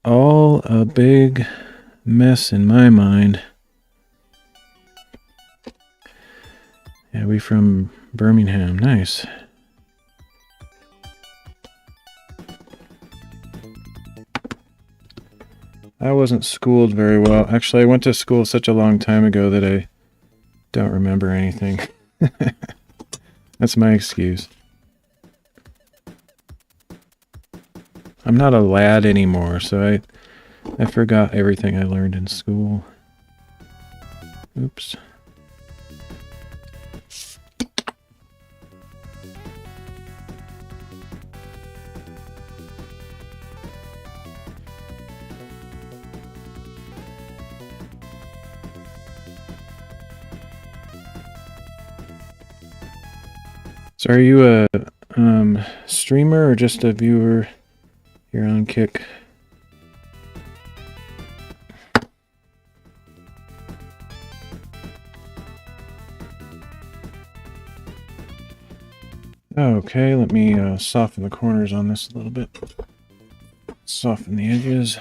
a big mess in my mind. Yeah, we from Birmingham. Nice. I wasn't schooled very well. Actually, I went to school such a long time ago that I don't remember anything. That's my excuse. I'm not a lad anymore, so I forgot everything I learned in school. Oops. So are you a streamer or just a viewer here on Kick? Okay, let me soften the corners on this a little bit. Soften the edges.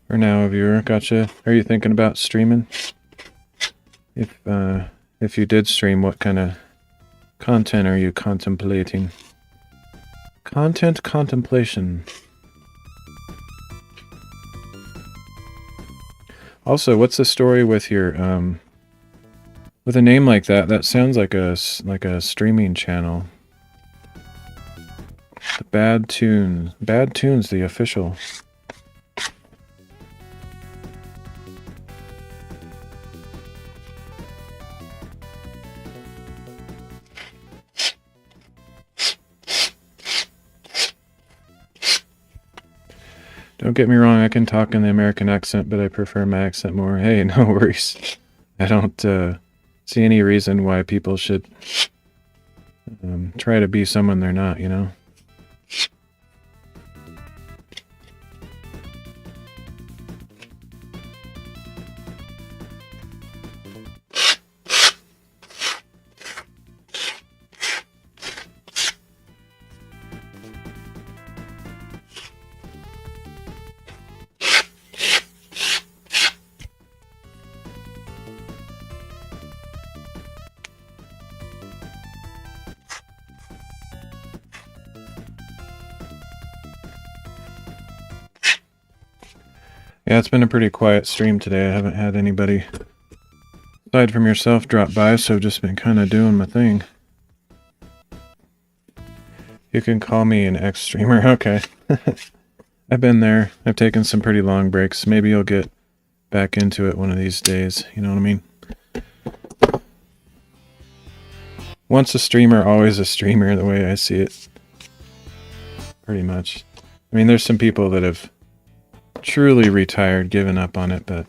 For now, viewer, gotcha. Are you thinking about streaming? If you did stream, what kind of content are you contemplating? Content contemplation. Also, what's the story with your with a name like that? That sounds like a streaming channel. The Bad Tunes, the official. Don't get me wrong, I can talk in the American accent, but I prefer my accent more. Hey, no worries. I don't see any reason why people should try to be someone they're not, you know? Yeah, it's been a pretty quiet stream today. I haven't had anybody aside from yourself drop by, so I've just been kind of doing my thing. You can call me an ex-streamer. Okay. I've been there. I've taken some pretty long breaks. Maybe you'll get back into it one of these days. You know what I mean? Once a streamer, always a streamer, the way I see it. Pretty much. I mean, there's some people that have truly retired, given up on it, but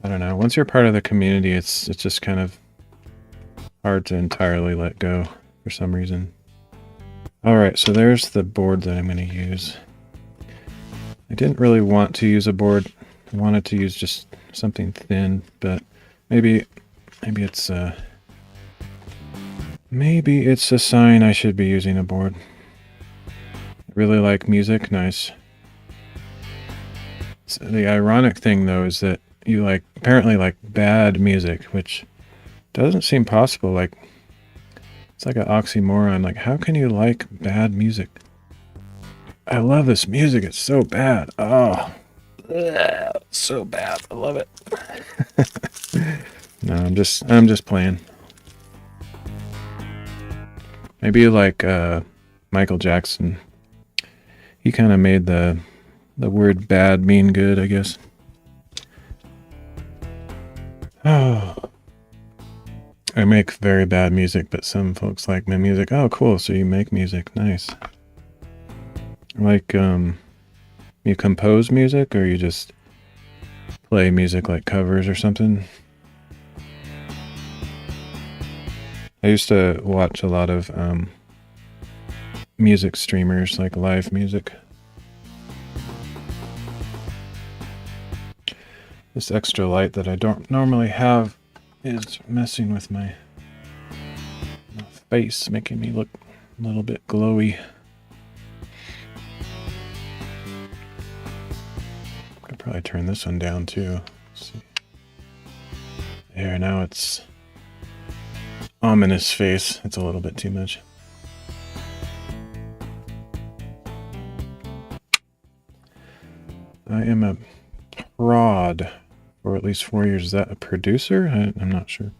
I don't know. Once you're part of the community, it's just kind of hard to entirely let go for some reason. Alright, so there's the board that I'm going to use. I didn't really want to use a board. I wanted to use just something thin, but maybe it's a sign I should be using a board. I really like music. Nice. So the ironic thing, though, is that you apparently like bad music, which doesn't seem possible. Like, it's like an oxymoron. Like, how can you like bad music? I love this music. It's so bad. Oh, so bad. I love it. No, I'm just playing. Maybe you like Michael Jackson. He kind of made the word bad mean good, I guess. Oh. I make very bad music, but some folks like my music. Oh, cool. So you make music. Nice. Like, you compose music, or you just play music like covers or something? I used to watch a lot of music streamers, like live music. This extra light that I don't normally have is messing with my face, making me look a little bit glowy. I could probably turn this one down too. Let's see. There, now it's ominous face. It's a little bit too much. I am a prod for at least 4 years. Is that a producer? I'm not sure.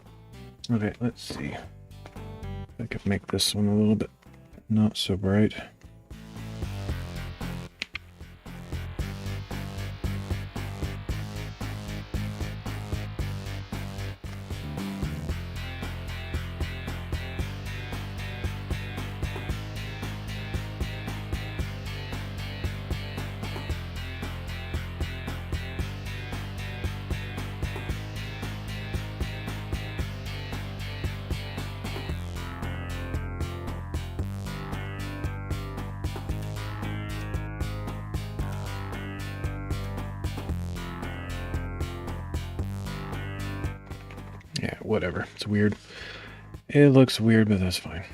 Okay, let's see. I could make this one a little bit not so bright. Yeah, whatever. It's weird. It looks weird, but that's fine.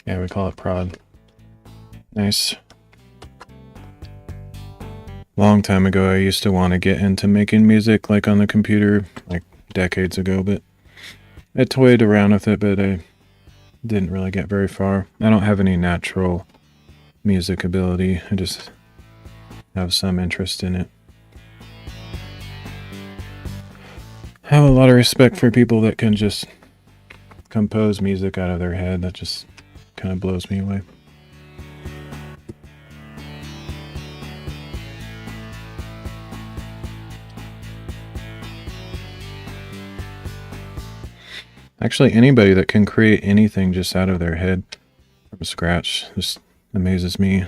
Yeah, we call it prod. Nice. Long time ago, I used to want to get into making music, like on the computer, like decades ago, but I toyed around with it, but I didn't really get very far. I don't have any natural music ability. I just have some interest in it. I have a lot of respect for people that can just compose music out of their head. That just kind of blows me away. Actually, anybody that can create anything just out of their head from scratch just amazes me. I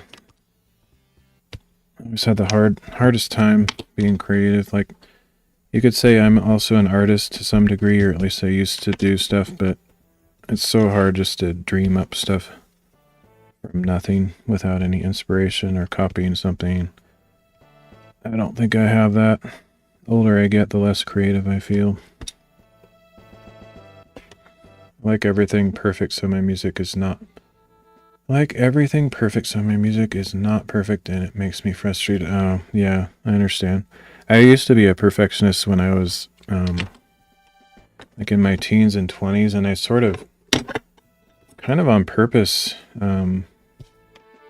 always had the hardest time being creative. Like, you could say I'm also an artist to some degree, or at least I used to do stuff, but it's so hard just to dream up stuff from nothing without any inspiration or copying something. I don't think I have that. The older I get, the less creative I feel. Like everything perfect, so my music is not. Like everything perfect, so my music is not perfect, and it makes me frustrated. Oh, yeah, I understand. I used to be a perfectionist when I was, like in my teens and 20s, and I sort of kind of on purpose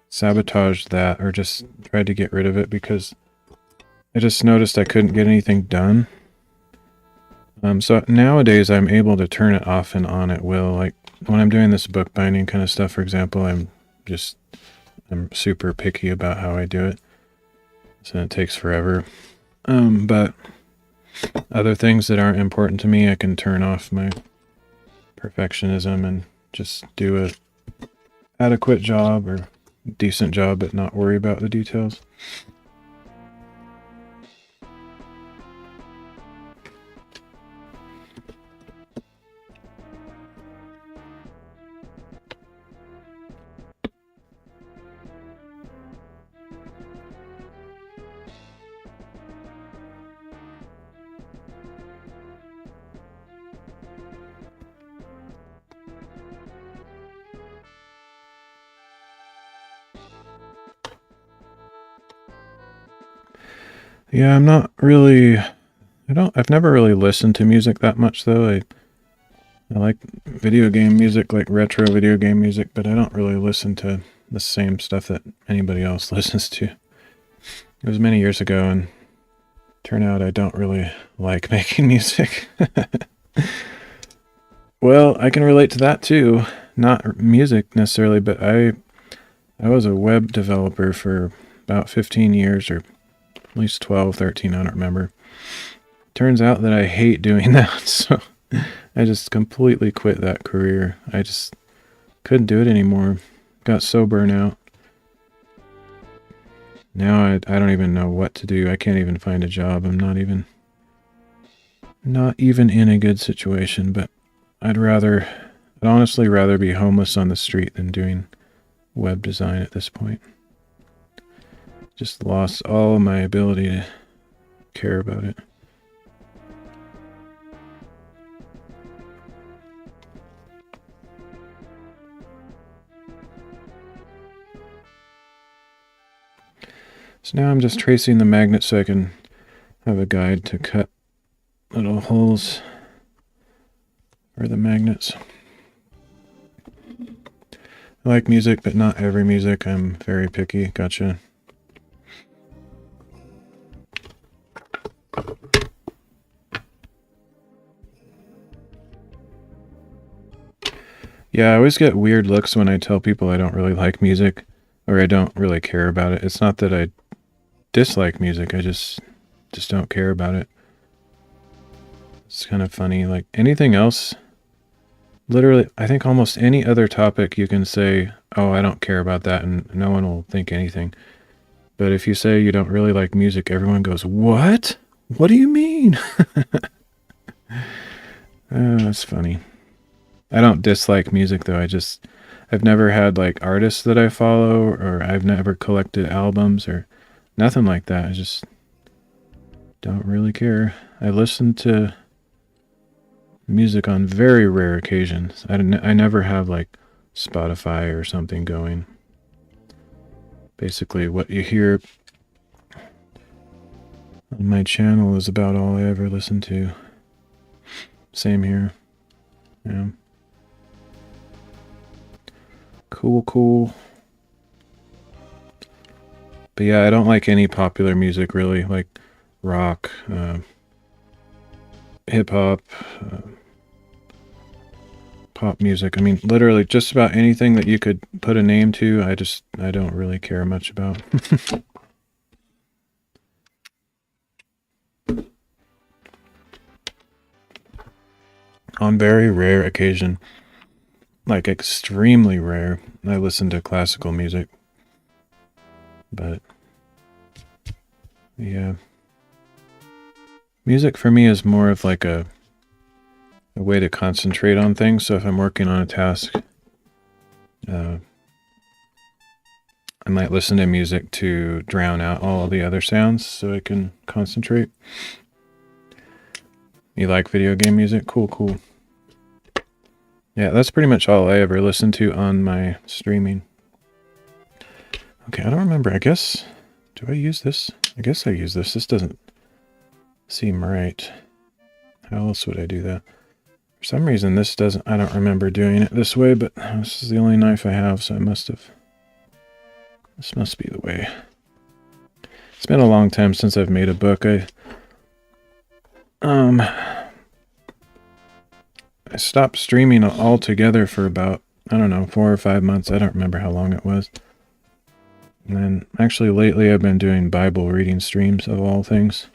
sabotaged that, or just tried to get rid of it because I just noticed I couldn't get anything done. So nowadays I'm able to turn it off and on at will. Like when I'm doing this bookbinding kind of stuff, for example, I'm super picky about how I do it. So it takes forever. But other things that aren't important to me, I can turn off my perfectionism and just do a adequate job or decent job, but not worry about the details. Yeah, I'm not really, I've never really listened to music that much though. I like video game music, like retro video game music, but I don't really listen to the same stuff that anybody else listens to. It was many years ago, and turned out I don't really like making music. Well, I can relate to that too. Not music necessarily, but I was a web developer for about 15 years, or at least 12, 13, I don't remember. Turns out that I hate doing that, so I just completely quit that career. I just couldn't do it anymore. Got so burnt out. Now I don't even know what to do. I can't even find a job. I'm not even in a good situation, but I'd honestly rather be homeless on the street than doing web design at this point. Just lost all my ability to care about it. So now I'm just tracing the magnet so I can have a guide to cut little holes for the magnets. I like music, but not every music. I'm very picky. Gotcha. Yeah, I always get weird looks when I tell people I don't really like music, or I don't really care about it. It's not that I dislike music, I just don't care about it. It's kind of funny. Like anything else, literally, I think almost any other topic you can say, oh, I don't care about that, and no one will think anything. But if you say you don't really like music, everyone goes, what? What do you mean? That's funny. I don't dislike music though. I've never had like artists that I follow, or I've never collected albums or nothing like that. I just don't really care. I listen to music on very rare occasions. I never have like Spotify or something going. Basically what you hear on my channel is about all I ever listen to. Same here. Yeah. Cool. But yeah, I don't like any popular music really, like rock, hip-hop, pop music. I mean, literally just about anything that you could put a name to, I don't really care much about. On very rare occasion, like extremely rare, I listen to classical music. But yeah, music for me is more of like a way to concentrate on things. So if I'm working on a task, I might listen to music to drown out all the other sounds so I can concentrate. You like video game music? Cool. Yeah, that's pretty much all I ever listen to on my streaming. Okay, I don't remember. I guess, do I use this? I guess I use this. This doesn't seem right. How else would I do that? For some reason this doesn't, I don't remember doing it this way, but this is the only knife I have, so this must be the way. It's been a long time since I've made a book. I stopped streaming altogether for about, I don't know, 4 or 5 months. I don't remember how long it was. And then actually lately I've been doing Bible reading streams of all things,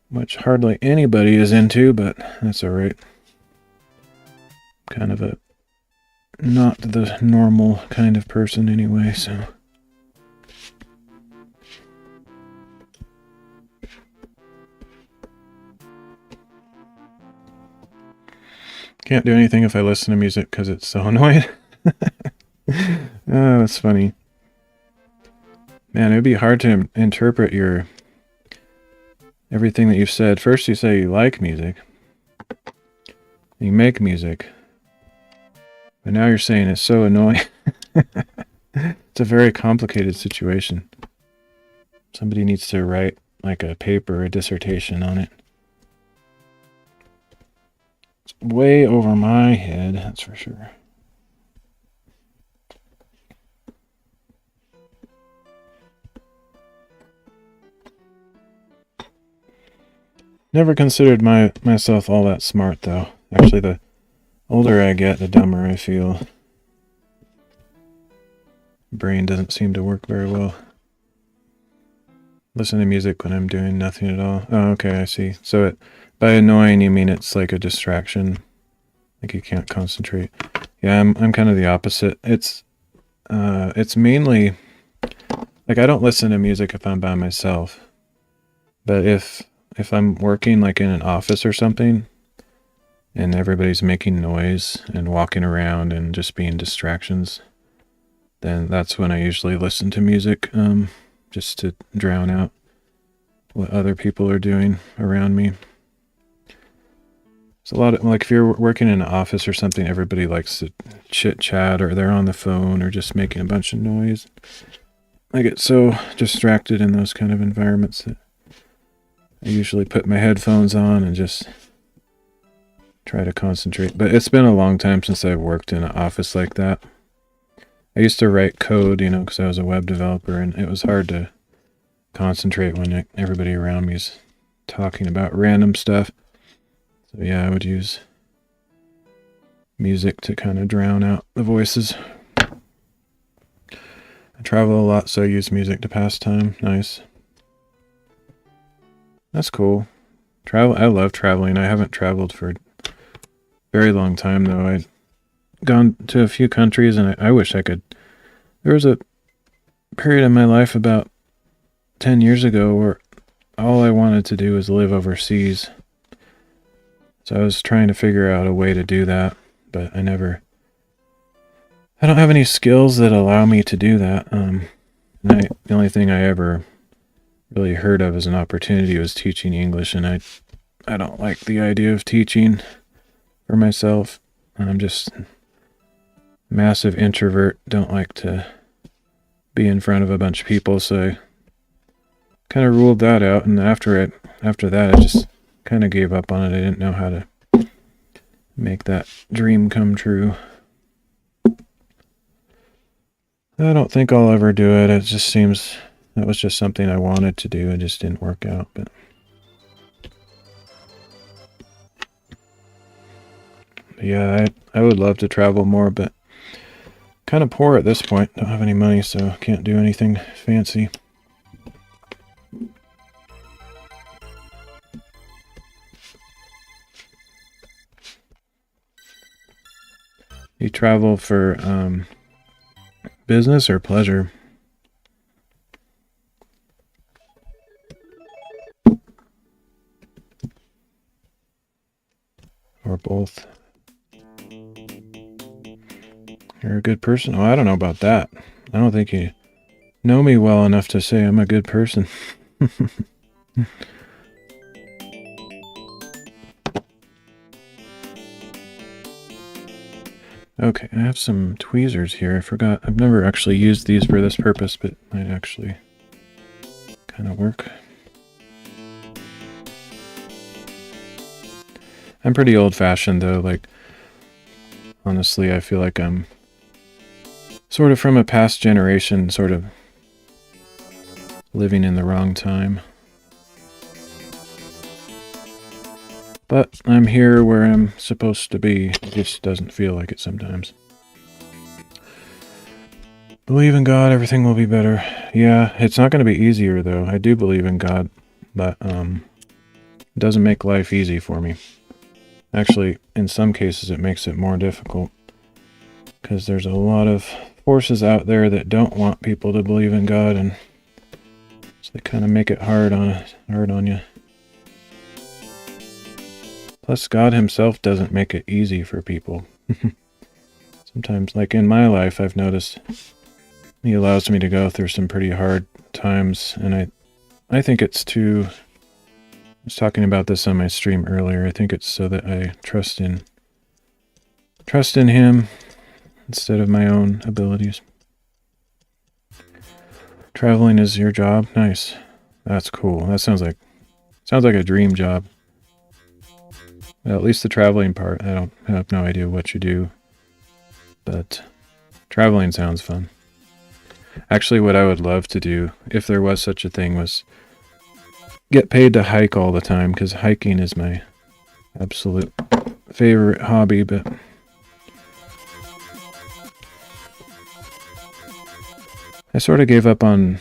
which hardly anybody is into, but that's alright. Kind of a not the normal kind of person anyway, so. Can't do anything if I listen to music because it's so annoying. Oh, that's funny. Man, it would be hard to interpret everything that you've said. First you say you like music. You make music. But now you're saying it's so annoying. It's a very complicated situation. Somebody needs to write like a paper, a dissertation on it. It's way over my head, that's for sure. Never considered myself all that smart, though. Actually, the older I get, the dumber I feel. Brain doesn't seem to work very well. Listen to music when I'm doing nothing at all. Oh, okay, I see. So by annoying, you mean it's like a distraction, like you can't concentrate. Yeah, I'm kind of the opposite. It's mainly like I don't listen to music if I'm by myself, but if I'm working like in an office or something, and everybody's making noise and walking around and just being distractions, then that's when I usually listen to music, just to drown out what other people are doing around me. It's a lot of, like, if you're working in an office or something, everybody likes to chit chat, or they're on the phone, or just making a bunch of noise. I get so distracted in those kind of environments that I usually put my headphones on and just try to concentrate. But it's been a long time since I've worked in an office like that. I used to write code, because I was a web developer, and it was hard to concentrate when everybody around me is talking about random stuff. So yeah, I would use music to kind of drown out the voices. I travel a lot, so I use music to pass time. Nice. That's cool. I love traveling. I haven't traveled for a very long time, though. I've gone to a few countries, and I wish I could. There was a period in my life about 10 years ago where all I wanted to do was live overseas. So I was trying to figure out a way to do that, but I don't have any skills that allow me to do that. The only thing I ever really heard of as an opportunity was teaching English, and I don't like the idea of teaching for myself. I'm just a massive introvert, don't like to be in front of a bunch of people, so I kind of ruled that out, and after that I just kind of gave up on it. I didn't know how to make that dream come true. I don't think I'll ever do it. It just seems that was just something I wanted to do. It just didn't work out. But yeah, I would love to travel more, but kind of poor at this point. Don't have any money, so can't do anything fancy. You travel for business or pleasure? Or both? You're a good person? Oh, I don't know about that. I don't think you know me well enough to say I'm a good person. Okay, I have some tweezers here. I forgot. I've never actually used these for this purpose, but it might actually kind of work. I'm pretty old-fashioned though. Like, honestly, I feel like I'm sort of from a past generation, sort of living in the wrong time. But I'm here where I'm supposed to be. It just doesn't feel like it sometimes. Believe in God, everything will be better. Yeah, it's not going to be easier though. I do believe in God, but it doesn't make life easy for me. Actually, in some cases it makes it more difficult, because there's a lot of forces out there that don't want people to believe in God, and so they kind of make it hard on you. Plus, God himself doesn't make it easy for people. Sometimes, like in my life, I've noticed he allows me to go through some pretty hard times, and I think it's I was talking about this on my stream earlier. I think it's so that I trust in him instead of my own abilities. Traveling is your job? Nice. That's cool. That sounds like a dream job. Well, at least the traveling part. I have no idea what you do, but traveling sounds fun. Actually, what I would love to do, if there was such a thing, was get paid to hike all the time, because hiking is my absolute favorite hobby, but I sort of gave up on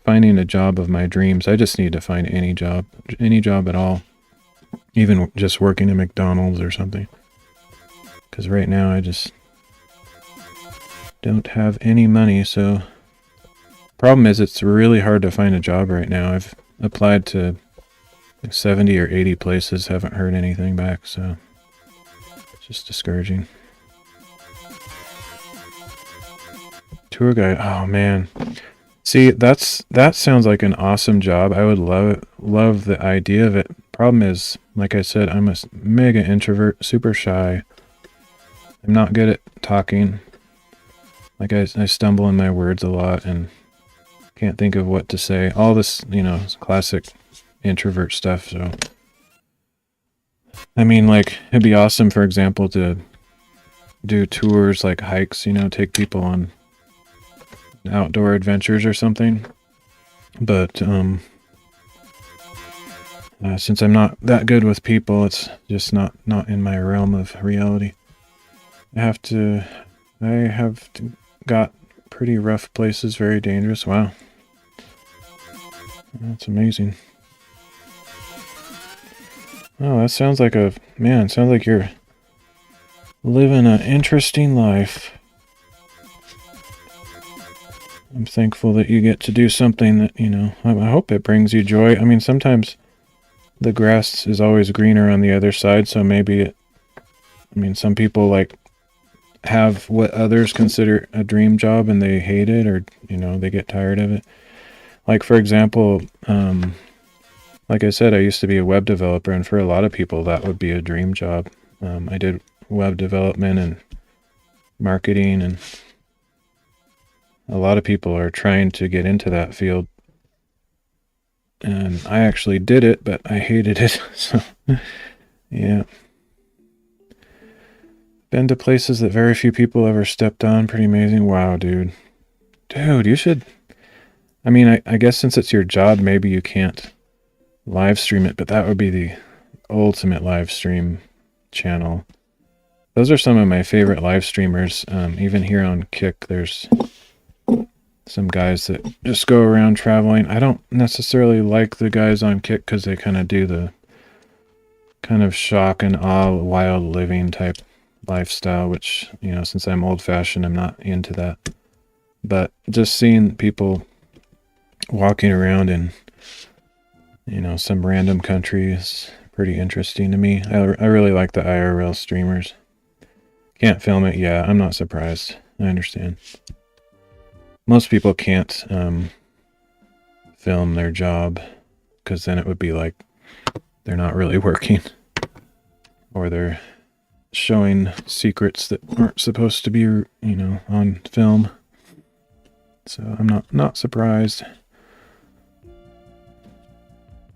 finding a job of my dreams. I just need to find any job at all. Even just working at McDonald's or something. Because right now I just don't have any money, so problem is it's really hard to find a job right now. I've applied to 70 or 80 places, haven't heard anything back, so it's just discouraging. Tour guide, oh man. See, that sounds like an awesome job. I would love the idea of it. Problem is, like I said, I'm a mega introvert, super shy. I'm not good at talking. Like I stumble in my words a lot and can't think of what to say. All this, classic introvert stuff. So, I mean, like, it'd be awesome, for example, to do tours, like hikes, take people on outdoor adventures or something. But, since I'm not that good with people, it's just not in my realm of reality. I have got pretty rough places, very dangerous. Wow. That's amazing. Oh, that sounds like sounds like you're living an interesting life. I'm thankful that you get to do something that, I hope it brings you joy. I mean, sometimes the grass is always greener on the other side, so maybe some people have what others consider a dream job and they hate it, or, they get tired of it. Like, for example, like I said, I used to be a web developer, and for a lot of people that would be a dream job. I did web development and marketing, and a lot of people are trying to get into that field. And I actually did it, but I hated it. So, yeah. Been to places that very few people ever stepped on. Pretty amazing. Wow, dude. Dude, you should... I guess since it's your job, maybe you can't live stream it, but that would be the ultimate live stream channel. Those are some of my favorite live streamers. Even here on Kick, there's some guys that just go around traveling. I don't necessarily like the guys on Kick because they kind of do the kind of shock and awe, wild living type lifestyle, which, since I'm old-fashioned, I'm not into that. But just seeing people walking around in, some random country is pretty interesting to me. I really like the IRL streamers. Can't film it. Yeah, I'm not surprised. I understand. Most people can't film their job, because then it would be like they're not really working, or they're showing secrets that aren't supposed to be, on film. So I'm not surprised.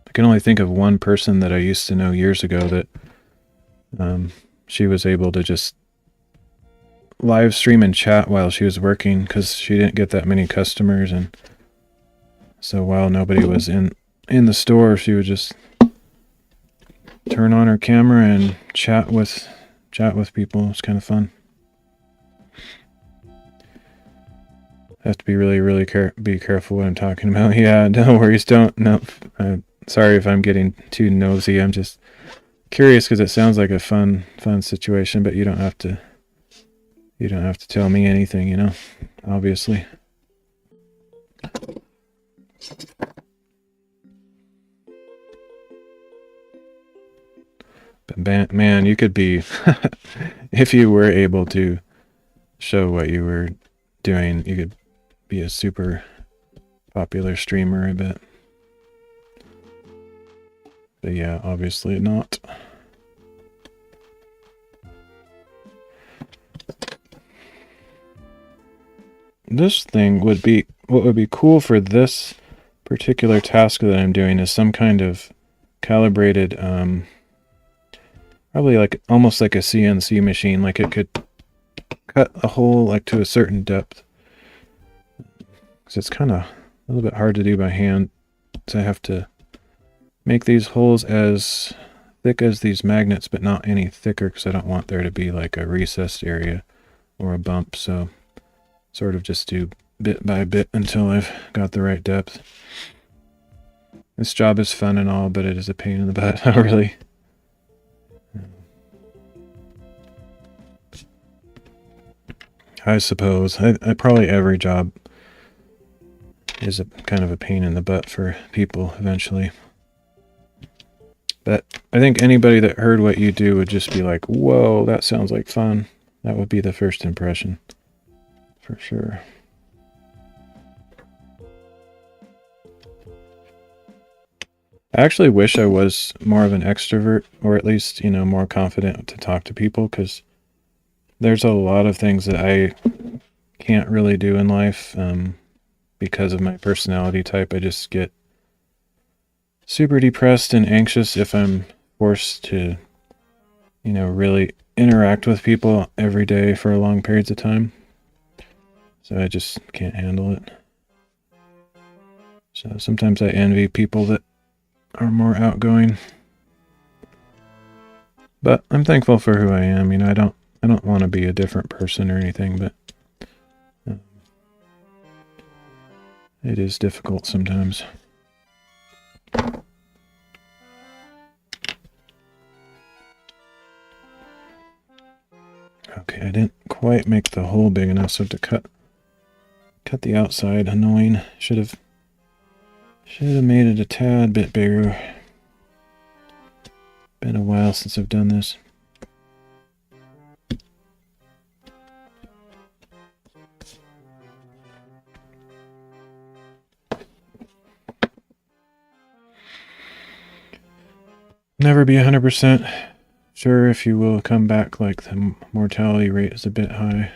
I can only think of one person that I used to know years ago that She was able to just live stream and chat while she was working because she didn't get that many customers, and so while nobody was in the store, she would just turn on her camera and chat with people. It's kind of fun. I have to be really be careful what I'm talking about. Yeah, no worries. No. Sorry if I'm getting too nosy. I'm just curious because it sounds like a fun situation, but you don't have to tell me anything, you know, obviously. But man, you could be if you were able to show what you were doing, you could be a super popular streamer, I bet. But yeah, obviously not. This thing would be, what would be cool for this particular task that I'm doing is some kind of calibrated, probably like almost like a CNC machine, like it could cut a hole like to a certain depth. Because it's kind of a little bit hard to do by hand, so I have to make these holes as thick as these magnets, but not any thicker because I don't want there to be like a recessed area or a bump. So sort of just do bit by bit until I've got the right depth. This job is fun and all, but it is a pain in the butt, really. I suppose. I probably every job is a kind of a pain in the butt for people eventually. But I think anybody that heard what you do would just be like, whoa, that sounds like fun. That would be the first impression, for sure. I actually wish I was more of an extrovert, or at least, you know, more confident to talk to people, because there's a lot of things that I can't really do in life because of my personality type. I just get super depressed and anxious if I'm forced to, you know, really interact with people every day for long periods of time. So I just can't handle it. So sometimes I envy people that are more outgoing. But I'm thankful for who I am. You know, I don't want to be a different person or anything, but it is difficult sometimes. Okay, I didn't quite make the hole big enough, so to cut the outside. Annoying. Should have made it a tad bit bigger. Been a while since I've done this. Never be 100% sure if you will come back, like the mortality rate is a bit high.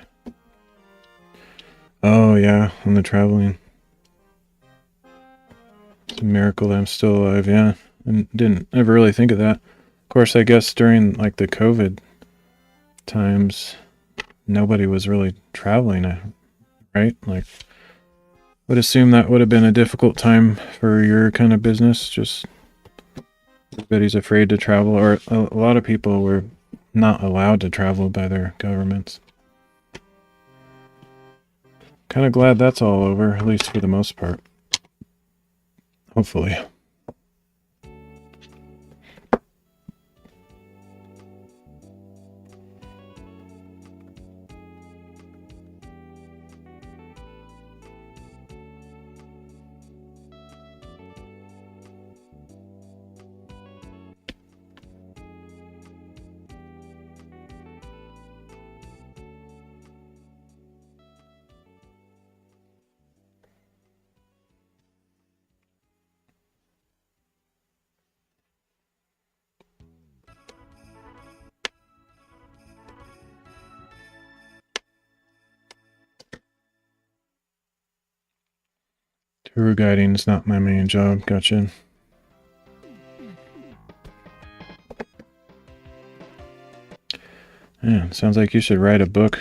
Oh yeah, on the traveling. It's a miracle that I'm still alive, yeah. And didn't ever really think of that. Of course, I guess during like the COVID times, nobody was really traveling, right? Like, would assume that would have been a difficult time for your kind of business. Just everybody's afraid to travel, or a lot of people were not allowed to travel by their governments. Kind of glad that's all over, at least for the most part. Hopefully. Tour guiding is not my main job. Gotcha. Man, sounds like you should write a book.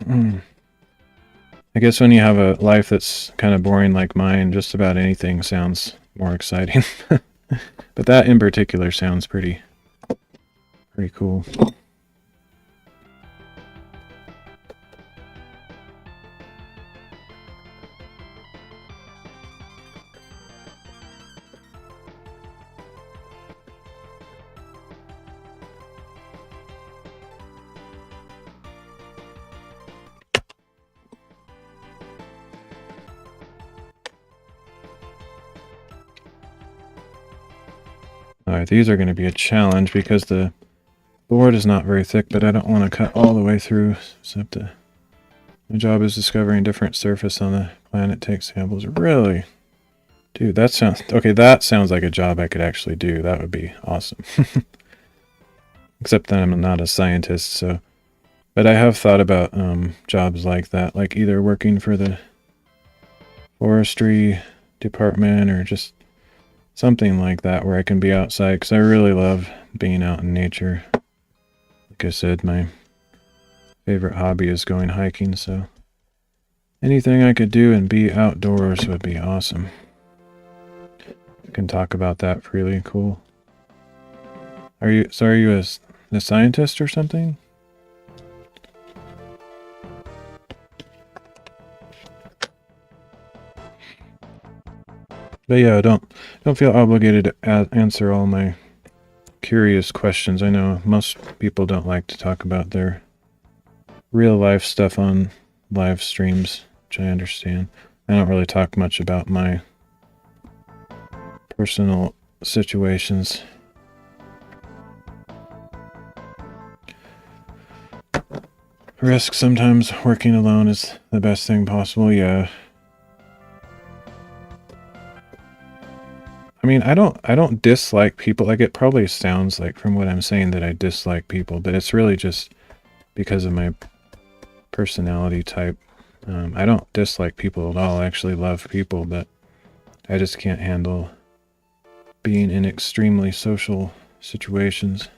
I guess when you have a life that's kind of boring like mine, just about anything sounds more exciting. But that in particular sounds pretty cool. Alright, these are going to be a challenge because the board is not very thick, but I don't want to cut all the way through. So my job is discovering different surface on the planet. Take samples. Really? Dude, that sounds... Okay, that sounds like a job I could actually do. That would be awesome. Except that I'm not a scientist, so... But I have thought about jobs like that, like either working for the forestry department or just something like that where I can be outside, because I really love being out in nature. Like I said, my favorite hobby is going hiking, so anything I could do and be outdoors would be awesome. I can talk about that freely. Cool. Are you a scientist or something? But yeah, don't feel obligated to answer all my curious questions. I know most people don't like to talk about their real life stuff on live streams, which I understand. I don't really talk much about my personal situations. Risk sometimes working alone is the best thing possible, yeah. I mean, I don't dislike people. Like, it probably sounds like from what I'm saying that I dislike people, but it's really just because of my personality type. I don't dislike people at all. I actually love people, but I just can't handle being in extremely social situations.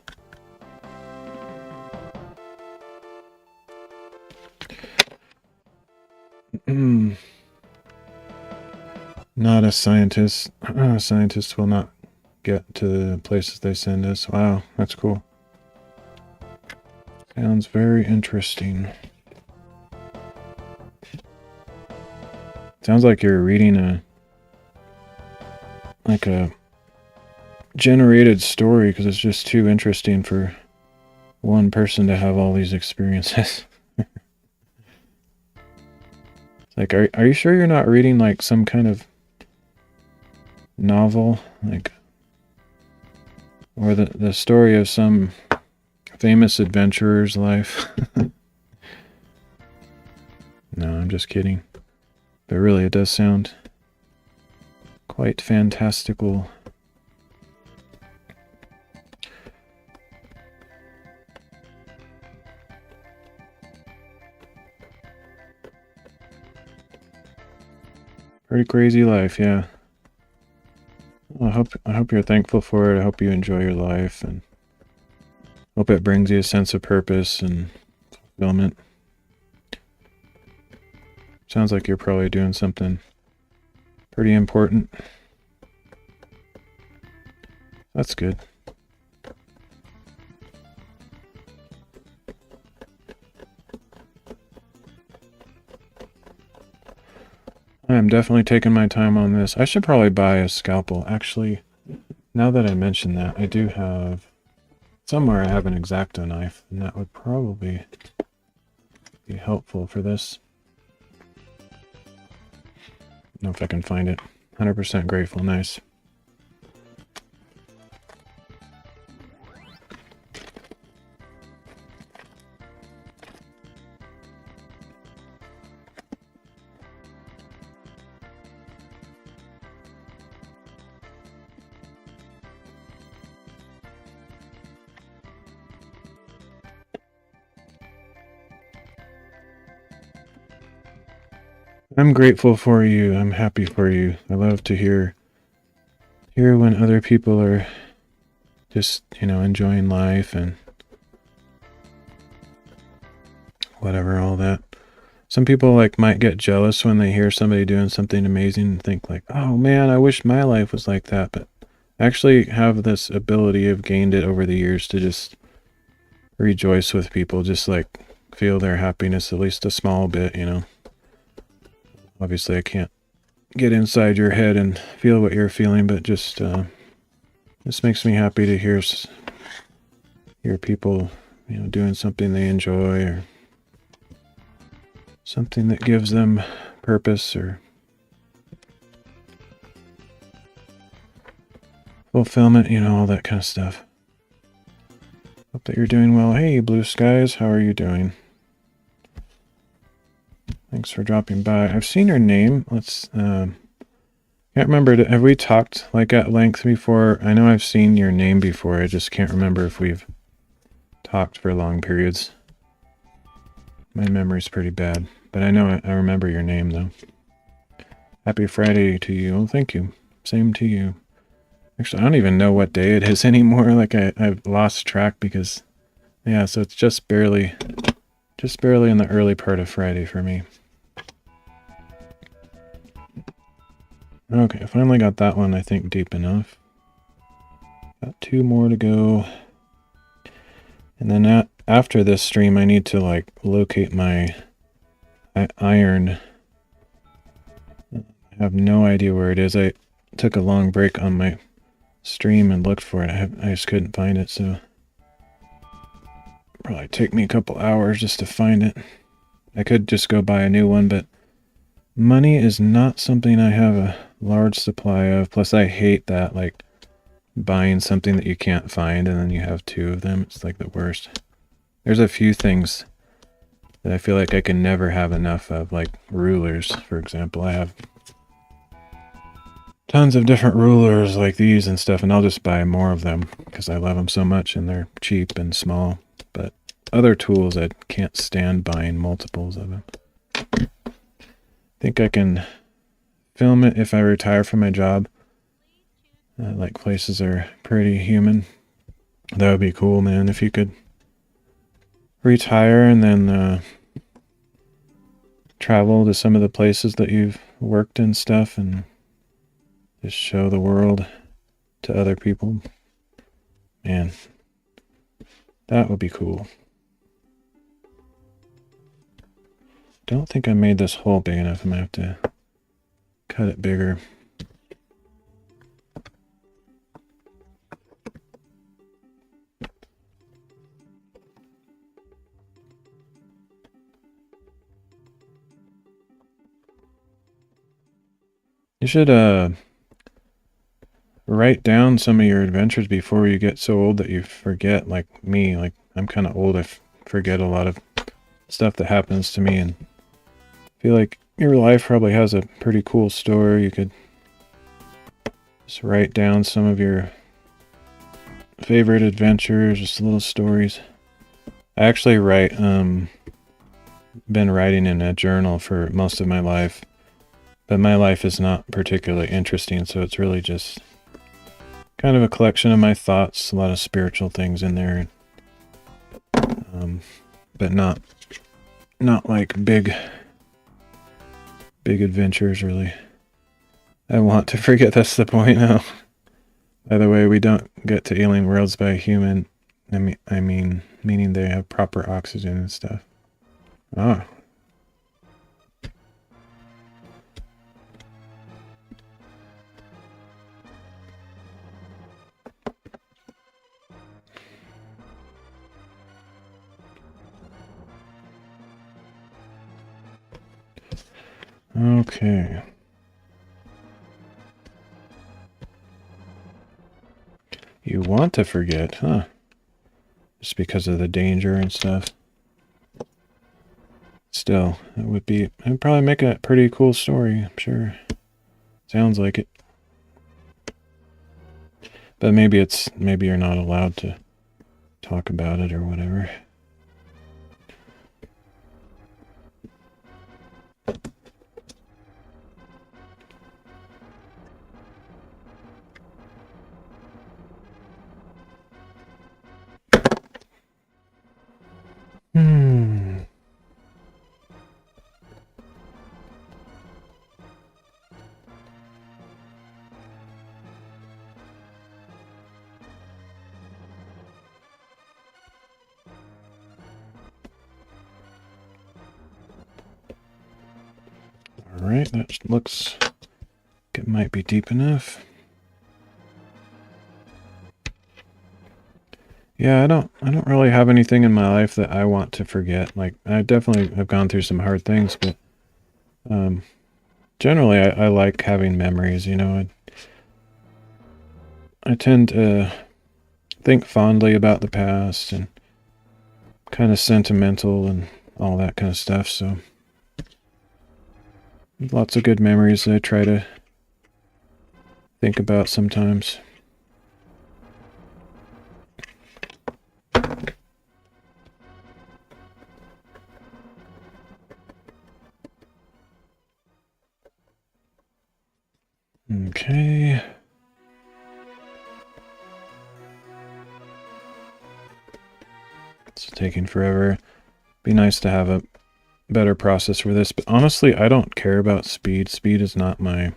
Not a scientist. Scientists will not get to the places they send us. Wow, that's cool. Sounds very interesting. Sounds like you're reading a generated story, because it's just too interesting for one person to have all these experiences. Like, are you sure you're not reading like some kind of novel, like, or the story of some famous adventurer's life? No, I'm just kidding. But really, it does sound quite fantastical. Pretty crazy life, yeah. Well, I hope you're thankful for it. I hope you enjoy your life, and hope it brings you a sense of purpose and fulfillment. Sounds like you're probably doing something pretty important. That's good. I'm definitely taking my time on this. I should probably buy a scalpel. Actually, now that I mention that, I do have... Somewhere I have an X-Acto knife, and that would probably be helpful for this. I don't know if I can find it. 100% grateful. Nice. I'm grateful for you. I'm happy for you. I love to hear when other people are just, enjoying life and whatever, all that. Some people like might get jealous when they hear somebody doing something amazing and think like, oh man, I wish my life was like that. But I actually have this ability, I've gained it over the years, to just rejoice with people, just like feel their happiness at least a small bit, you know. Obviously I can't get inside your head and feel what you're feeling, but just this makes me happy to hear people, you know, doing something they enjoy or something that gives them purpose or fulfillment, you know, all that kind of stuff. Hope that you're doing well. Hey, Blue Skies, how are you doing? Thanks for dropping by. I've seen your name. Can't remember, have we talked like at length before? I know I've seen your name before. I just can't remember if we've talked for long periods. My memory's pretty bad, but I know I remember your name though. Happy Friday to you. Oh, thank you. Same to you. Actually, I don't even know what day it is anymore. Like I've lost track because, yeah, so it's just barely in the early part of Friday for me. Okay, I finally got that one, I think, deep enough. Got 2 more to go. And then after this stream, I need to like locate my iron. I have no idea where it is. I took a long break on my stream and looked for it. I just couldn't find it, so probably take me a couple hours just to find it. I could just go buy a new one, but money is not something I have a large supply of. Plus I hate that, like buying something that you can't find and then you have 2 of them. It's like the worst. There's a few things that I feel like I can never have enough of, like rulers, for example. I have tons of different rulers like these and stuff, and I'll just buy more of them because I love them so much and they're cheap and small. But other tools, I can't stand buying multiples of them. I think I can film it if I retire from my job. Like places are pretty human. That would be cool, man, if you could retire and then travel to some of the places that you've worked and stuff and just show the world to other people. Man, that would be cool. Don't think I made this hole big enough. I'm gonna have to cut it bigger. You should write down some of your adventures before you get so old that you forget, like me. Like I'm kind of old. I forget a lot of stuff that happens to me, and I feel like your life probably has a pretty cool story. You could just write down some of your favorite adventures, just little stories. I actually been writing in a journal for most of my life, but my life is not particularly interesting, so it's really just kind of a collection of my thoughts, a lot of spiritual things in there, but not like big adventures, really. I want to forget, that's the point now. By the way, we don't get to alien worlds by a human. I mean, meaning they have proper oxygen and stuff. Ah. Okay. You want to forget, huh? Just because of the danger and stuff. Still, it'd probably make a pretty cool story, I'm sure. Sounds like it. But maybe you're not allowed to talk about it or whatever. All right, that looks like it might be deep enough. Yeah, I don't really have anything in my life that I want to forget. Like, I definitely have gone through some hard things, but generally I like having memories, you know. I tend to think fondly about the past and kind of sentimental and all that kind of stuff, so lots of good memories that I try to think about sometimes. Okay. It's taking forever. Be nice to have a better process for this, but honestly, I don't care about speed. Speed is not my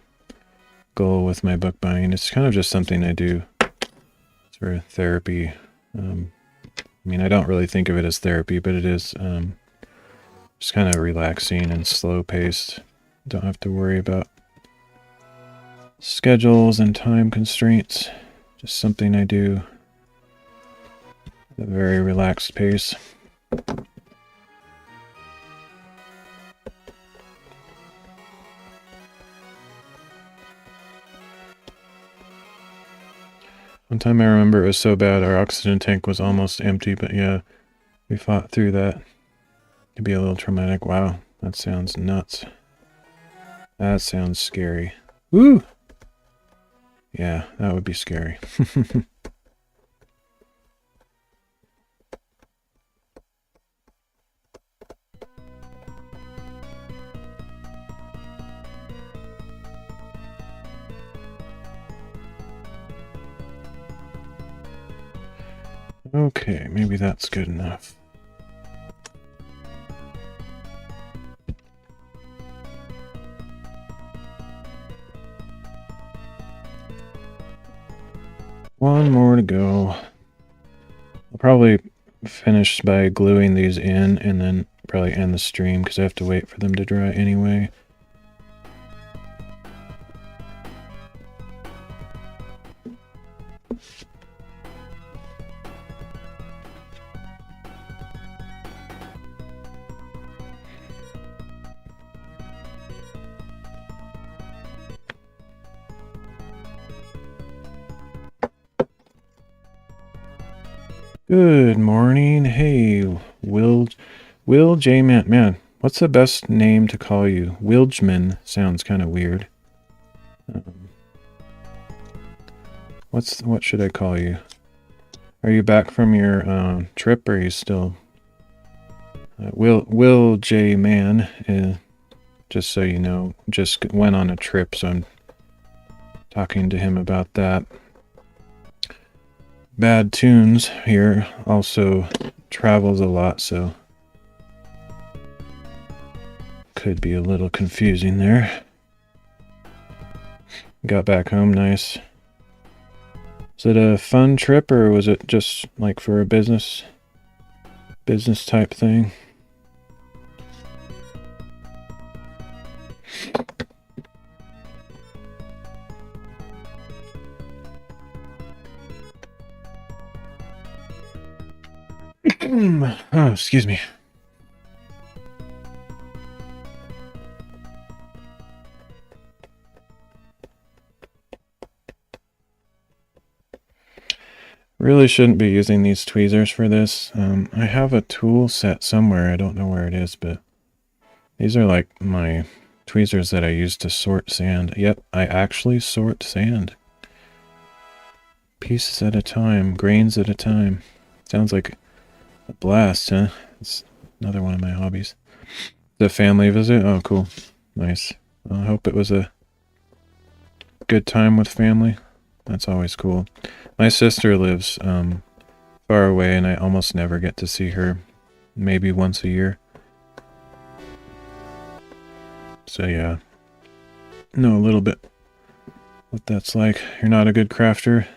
goal with my book buying. It's kind of just something I do for therapy. I mean, I don't really think of it as therapy, but it is just kind of relaxing and slow paced. Don't have to worry about schedules and time constraints. Just something I do at a very relaxed pace. One time I remember it was so bad our oxygen tank was almost empty, but yeah, we fought through that. It'd be a little traumatic. Wow, that sounds nuts. That sounds scary. Woo! Yeah, that would be scary. Okay, maybe that's good enough. One more to go. I'll probably finish by gluing these in and then probably end the stream because I have to wait for them to dry anyway. Good morning. Hey, Will J. Man, what's the best name to call you? Wilgeman sounds kind of weird. What should I call you? Are you back from your trip, or are you still? Will J. Man, just so you know, just went on a trip, so I'm talking to him about that. Bad Tunes here also travels a lot, so could be a little confusing there. Got back home nice. Is it a fun trip, or was it just like for a business type thing? Oh, excuse me. Really shouldn't be using these tweezers for this. I have a tool set somewhere. I don't know where it is, but these are like my tweezers that I use to sort sand. Yep, I actually sort sand. Pieces at a time, grains at a time. Sounds like a blast, huh? It's another one of my hobbies. The family visit? Oh, cool. Nice. I hope it was a good time with family. That's always cool. My sister lives far away, and I almost never get to see her. Maybe once a year. So yeah. Know a little bit what that's like. You're not a good crafter.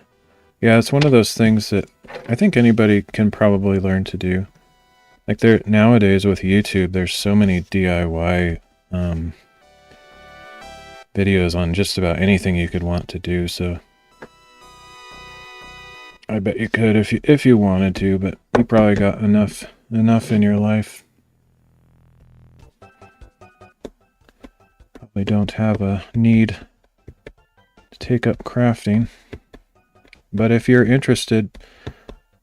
Yeah, it's one of those things that I think anybody can probably learn to do. Like nowadays with YouTube, there's so many DIY videos on just about anything you could want to do, so I bet you could if you wanted to, but you probably got enough in your life. Probably don't have a need to take up crafting. But if you're interested,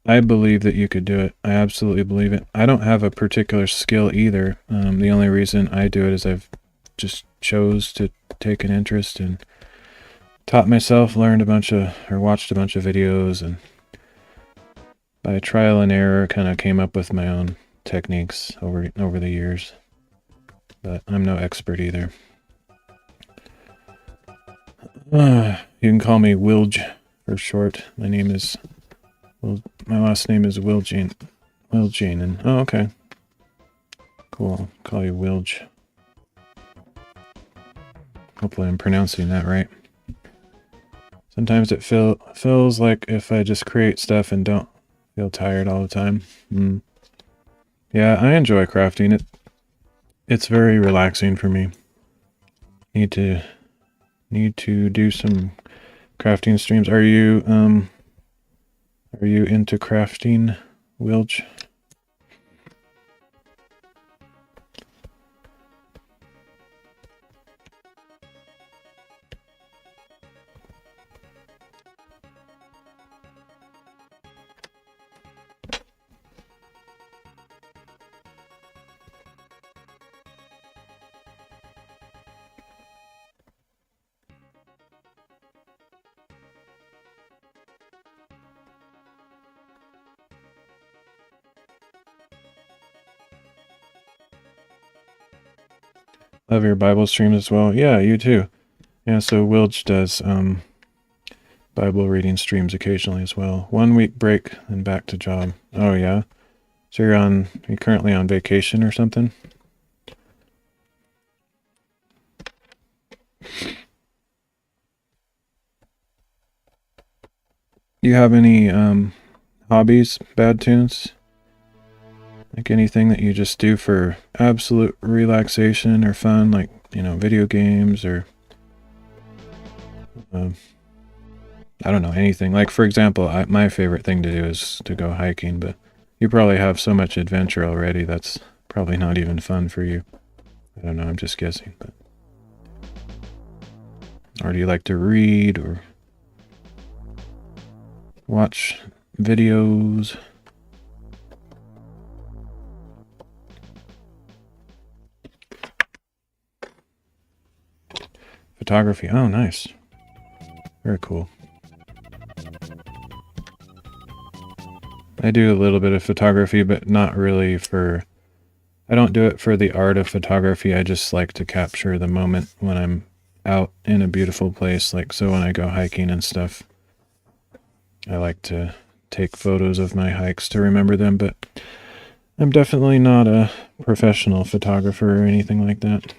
I believe that you could do it. I absolutely believe it. I don't have a particular skill either. The only reason I do it is I've just chose to take an interest and taught myself, watched a bunch of videos, and by trial and error kind of came up with my own techniques over the years. But I'm no expert either. You can call me Wilge for short. My last name is Wilgene. And oh, okay. Cool. I'll call you Wilge. Hopefully I'm pronouncing that right. Sometimes it feels like if I just create stuff and don't feel tired all the time. Yeah, I enjoy crafting. It's very relaxing for me. Need to do some crafting streams. Are you into crafting, Wilge? Love your Bible streams as well. Yeah, you too. Yeah, so Wilge does Bible reading streams occasionally as well. 1 week break and back to job. Oh yeah. So you're currently on vacation or something? You have any hobbies, bad tunes? Like anything that you just do for absolute relaxation or fun, like, video games or I don't know, anything. Like, for example, my favorite thing to do is to go hiking, but you probably have so much adventure already that's probably not even fun for you. I don't know, I'm just guessing. But or do you like to read or watch videos? Photography. Oh, nice. Very cool. I do a little bit of photography, but not really I don't do it for the art of photography. I just like to capture the moment when I'm out in a beautiful place. Like, so when I go hiking and stuff, I like to take photos of my hikes to remember them, but I'm definitely not a professional photographer or anything like that.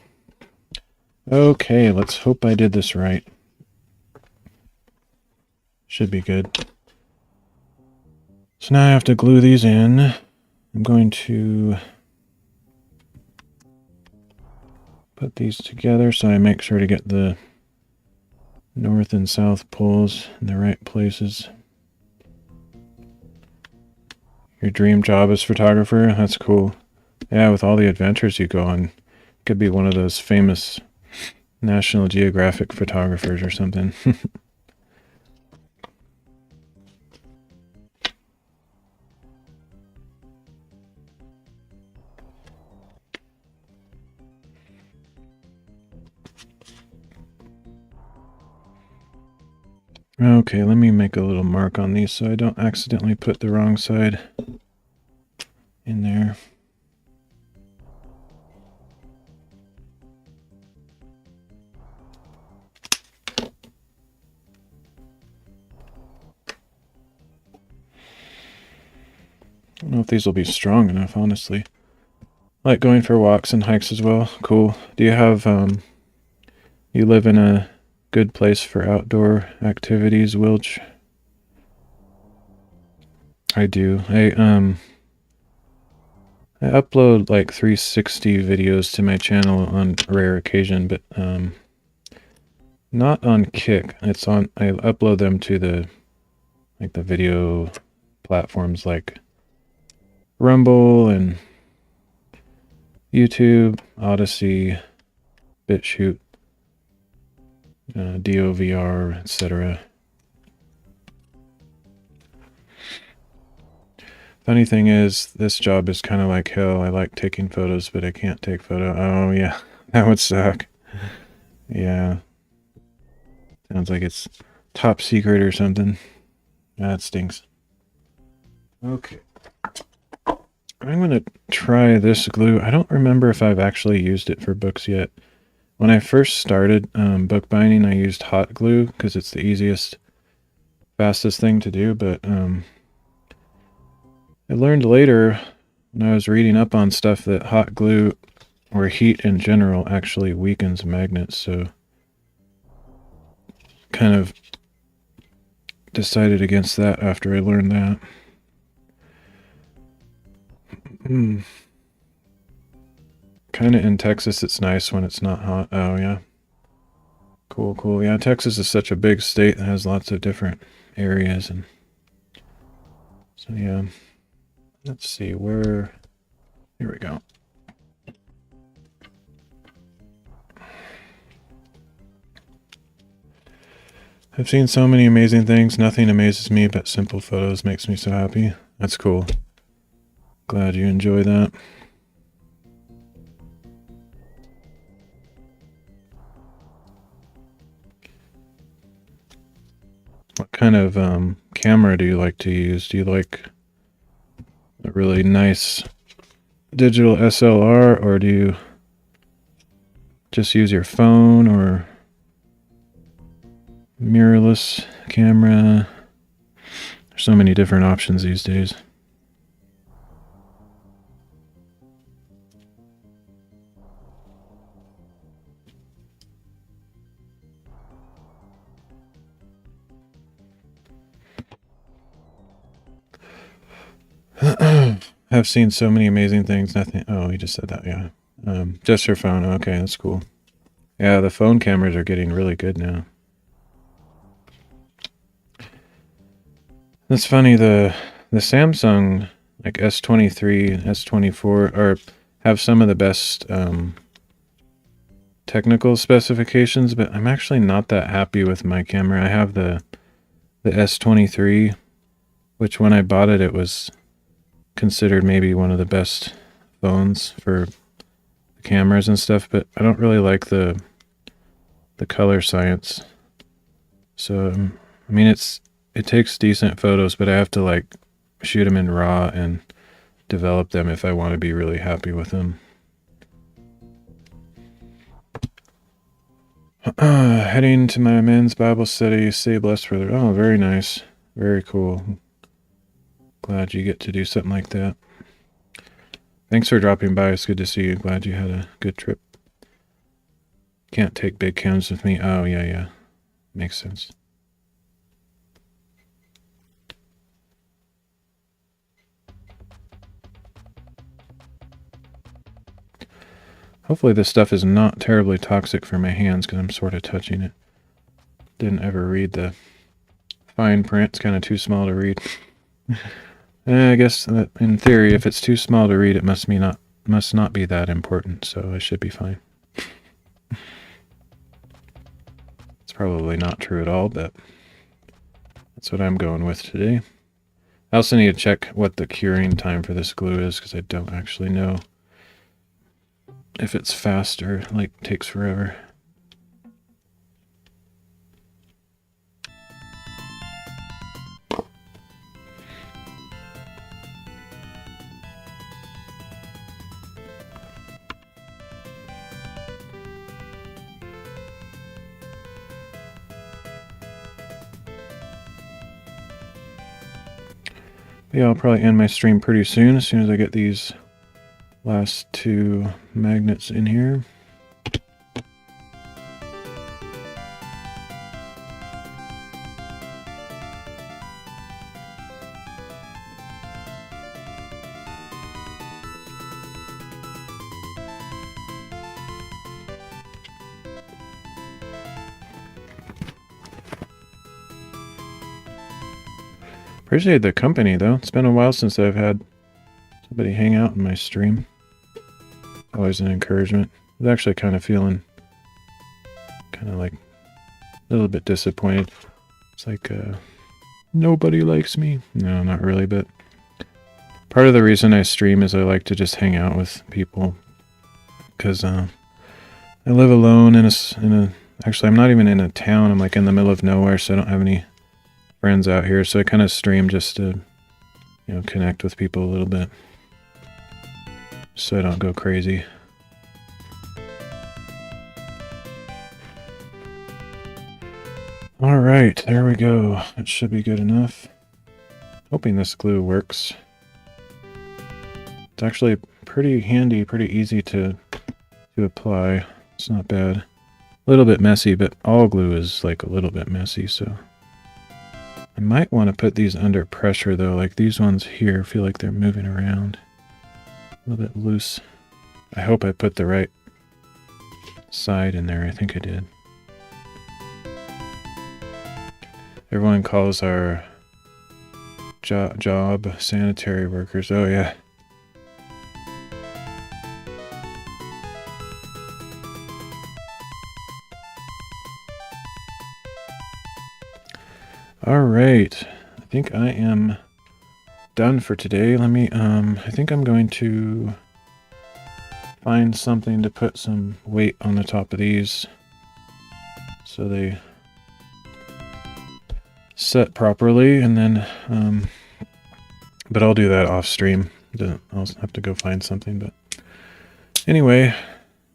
Okay, let's hope I did this right. Should be good. So now I have to glue these in. I'm going to put these together so I make sure to get the north and south poles in the right places. Your dream job as photographer? That's cool. Yeah, with all the adventures you go on, you could be one of those famous National Geographic photographers or something. Okay, let me make a little mark on these so I don't accidentally put the wrong side in there. I don't know if these will be strong enough, honestly. I like going for walks and hikes as well. Cool. Do you have, you live in a good place for outdoor activities, Wilch? I do. I upload like 360 videos to my channel on a rare occasion, but Not on Kick. It's on. I upload them to the video platforms like Rumble and YouTube, Odyssey, BitChute, DOVR, etc. Funny thing is, this job is kind of like hell. I like taking photos, but I can't take photo. Oh yeah, that would suck. Yeah. Sounds like it's top secret or something. That stinks. Okay. I'm going to try this glue. I don't remember if I've actually used it for books yet. When I first started bookbinding, I used hot glue because it's the easiest, fastest thing to do, but I learned later when I was reading up on stuff that hot glue or heat in general actually weakens magnets, so kind of decided against that after I learned that. Kind of in Texas, it's nice when it's not hot. Oh, yeah. Cool, cool. Yeah, Texas is such a big state that has lots of different areas. And so, yeah. Let's see where... Here we go. I've seen so many amazing things. Nothing amazes me, but simple photos makes me so happy. That's cool. Glad you enjoy that. What kind of camera do you like to use? Do you like a really nice digital SLR, or do you just use your phone or mirrorless camera? There's so many different options these days. I've seen so many amazing things. Nothing. Oh, he just said that. Yeah. Just your phone. Okay, that's cool. Yeah, the phone cameras are getting really good now. That's funny. The Samsung like S23, S24 are have some of the best technical specifications, but I'm actually not that happy with my camera. I have the S23, which when I bought it, it was considered maybe one of the best phones for the cameras and stuff, but I don't really like the color science. So I mean, it takes decent photos, but I have to like shoot them in RAW and develop them if I want to be really happy with them. Heading to my men's Bible study. Stay blessed, brother. Oh, very nice. Very cool. Glad you get to do something like that. Thanks for dropping by. It's good to see you. Glad you had a good trip. Can't take big cams with me. Oh, yeah, yeah. Makes sense. Hopefully this stuff is not terribly toxic for my hands because I'm sort of touching it. Didn't ever read the fine print. It's kind of too small to read. I guess that in theory, if it's too small to read, it must not be that important, so I should be fine. It's probably not true at all, but that's what I'm going with today. I also need to check what the curing time for this glue is because I don't actually know if it's fast or like takes forever. Yeah, I'll probably end my stream pretty soon as I get these last two magnets in here. Appreciate the company, though. It's been a while since I've had somebody hang out in my stream. Always an encouragement. I was actually kind of feeling kind of like a little bit disappointed. It's like, nobody likes me. No, not really, but part of the reason I stream is I like to just hang out with people. Because I live alone in a... Actually, I'm not even in a town. I'm like in the middle of nowhere, so I don't have any friends out here. So I kind of stream just to, you know, connect with people a little bit. So I don't go crazy. Alright, there we go. It should be good enough. Hoping this glue works. It's actually pretty handy, pretty easy to apply. It's not bad. A little bit messy, but all glue is like a little bit messy, so... I might want to put these under pressure though, like these ones here feel like they're moving around. A little bit loose. I hope I put the right side in there. I think I did. Everyone calls our job sanitary workers. Oh yeah. All right. I think I am done for today. Let me, I think I'm going to find something to put some weight on the top of these so they set properly, and then, but I'll do that off stream. I'll have to go find something, but anyway,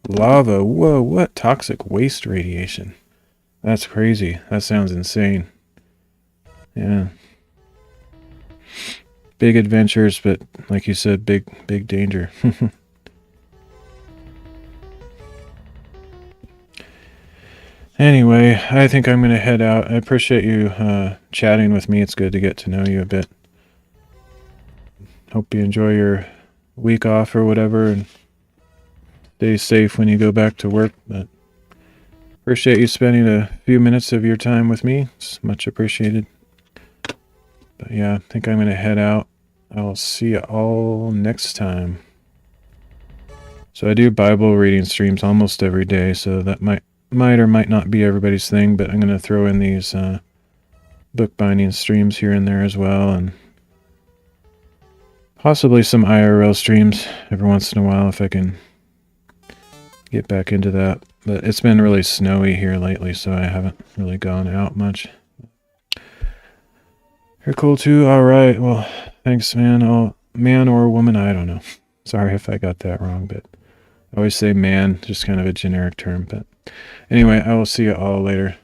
lava. Whoa, what? Toxic waste radiation. That's crazy. That sounds insane. Yeah. Big adventures, but like you said, big danger. Anyway, I think I'm going to head out. I appreciate you chatting with me. It's good to get to know you a bit. Hope you enjoy your week off or whatever, and stay safe when you go back to work. But appreciate you spending a few minutes of your time with me. It's much appreciated. But yeah, I think I'm going to head out. I'll see you all next time. So I do Bible reading streams almost every day, so that might or might not be everybody's thing, but I'm going to throw in these bookbinding streams here and there as well, and possibly some IRL streams every once in a while if I can get back into that. But it's been really snowy here lately, so I haven't really gone out much. You're cool too? Alright, well, thanks, man. Oh, man or woman, I don't know. Sorry if I got that wrong, but I always say man, just kind of a generic term. But anyway, I will see you all later.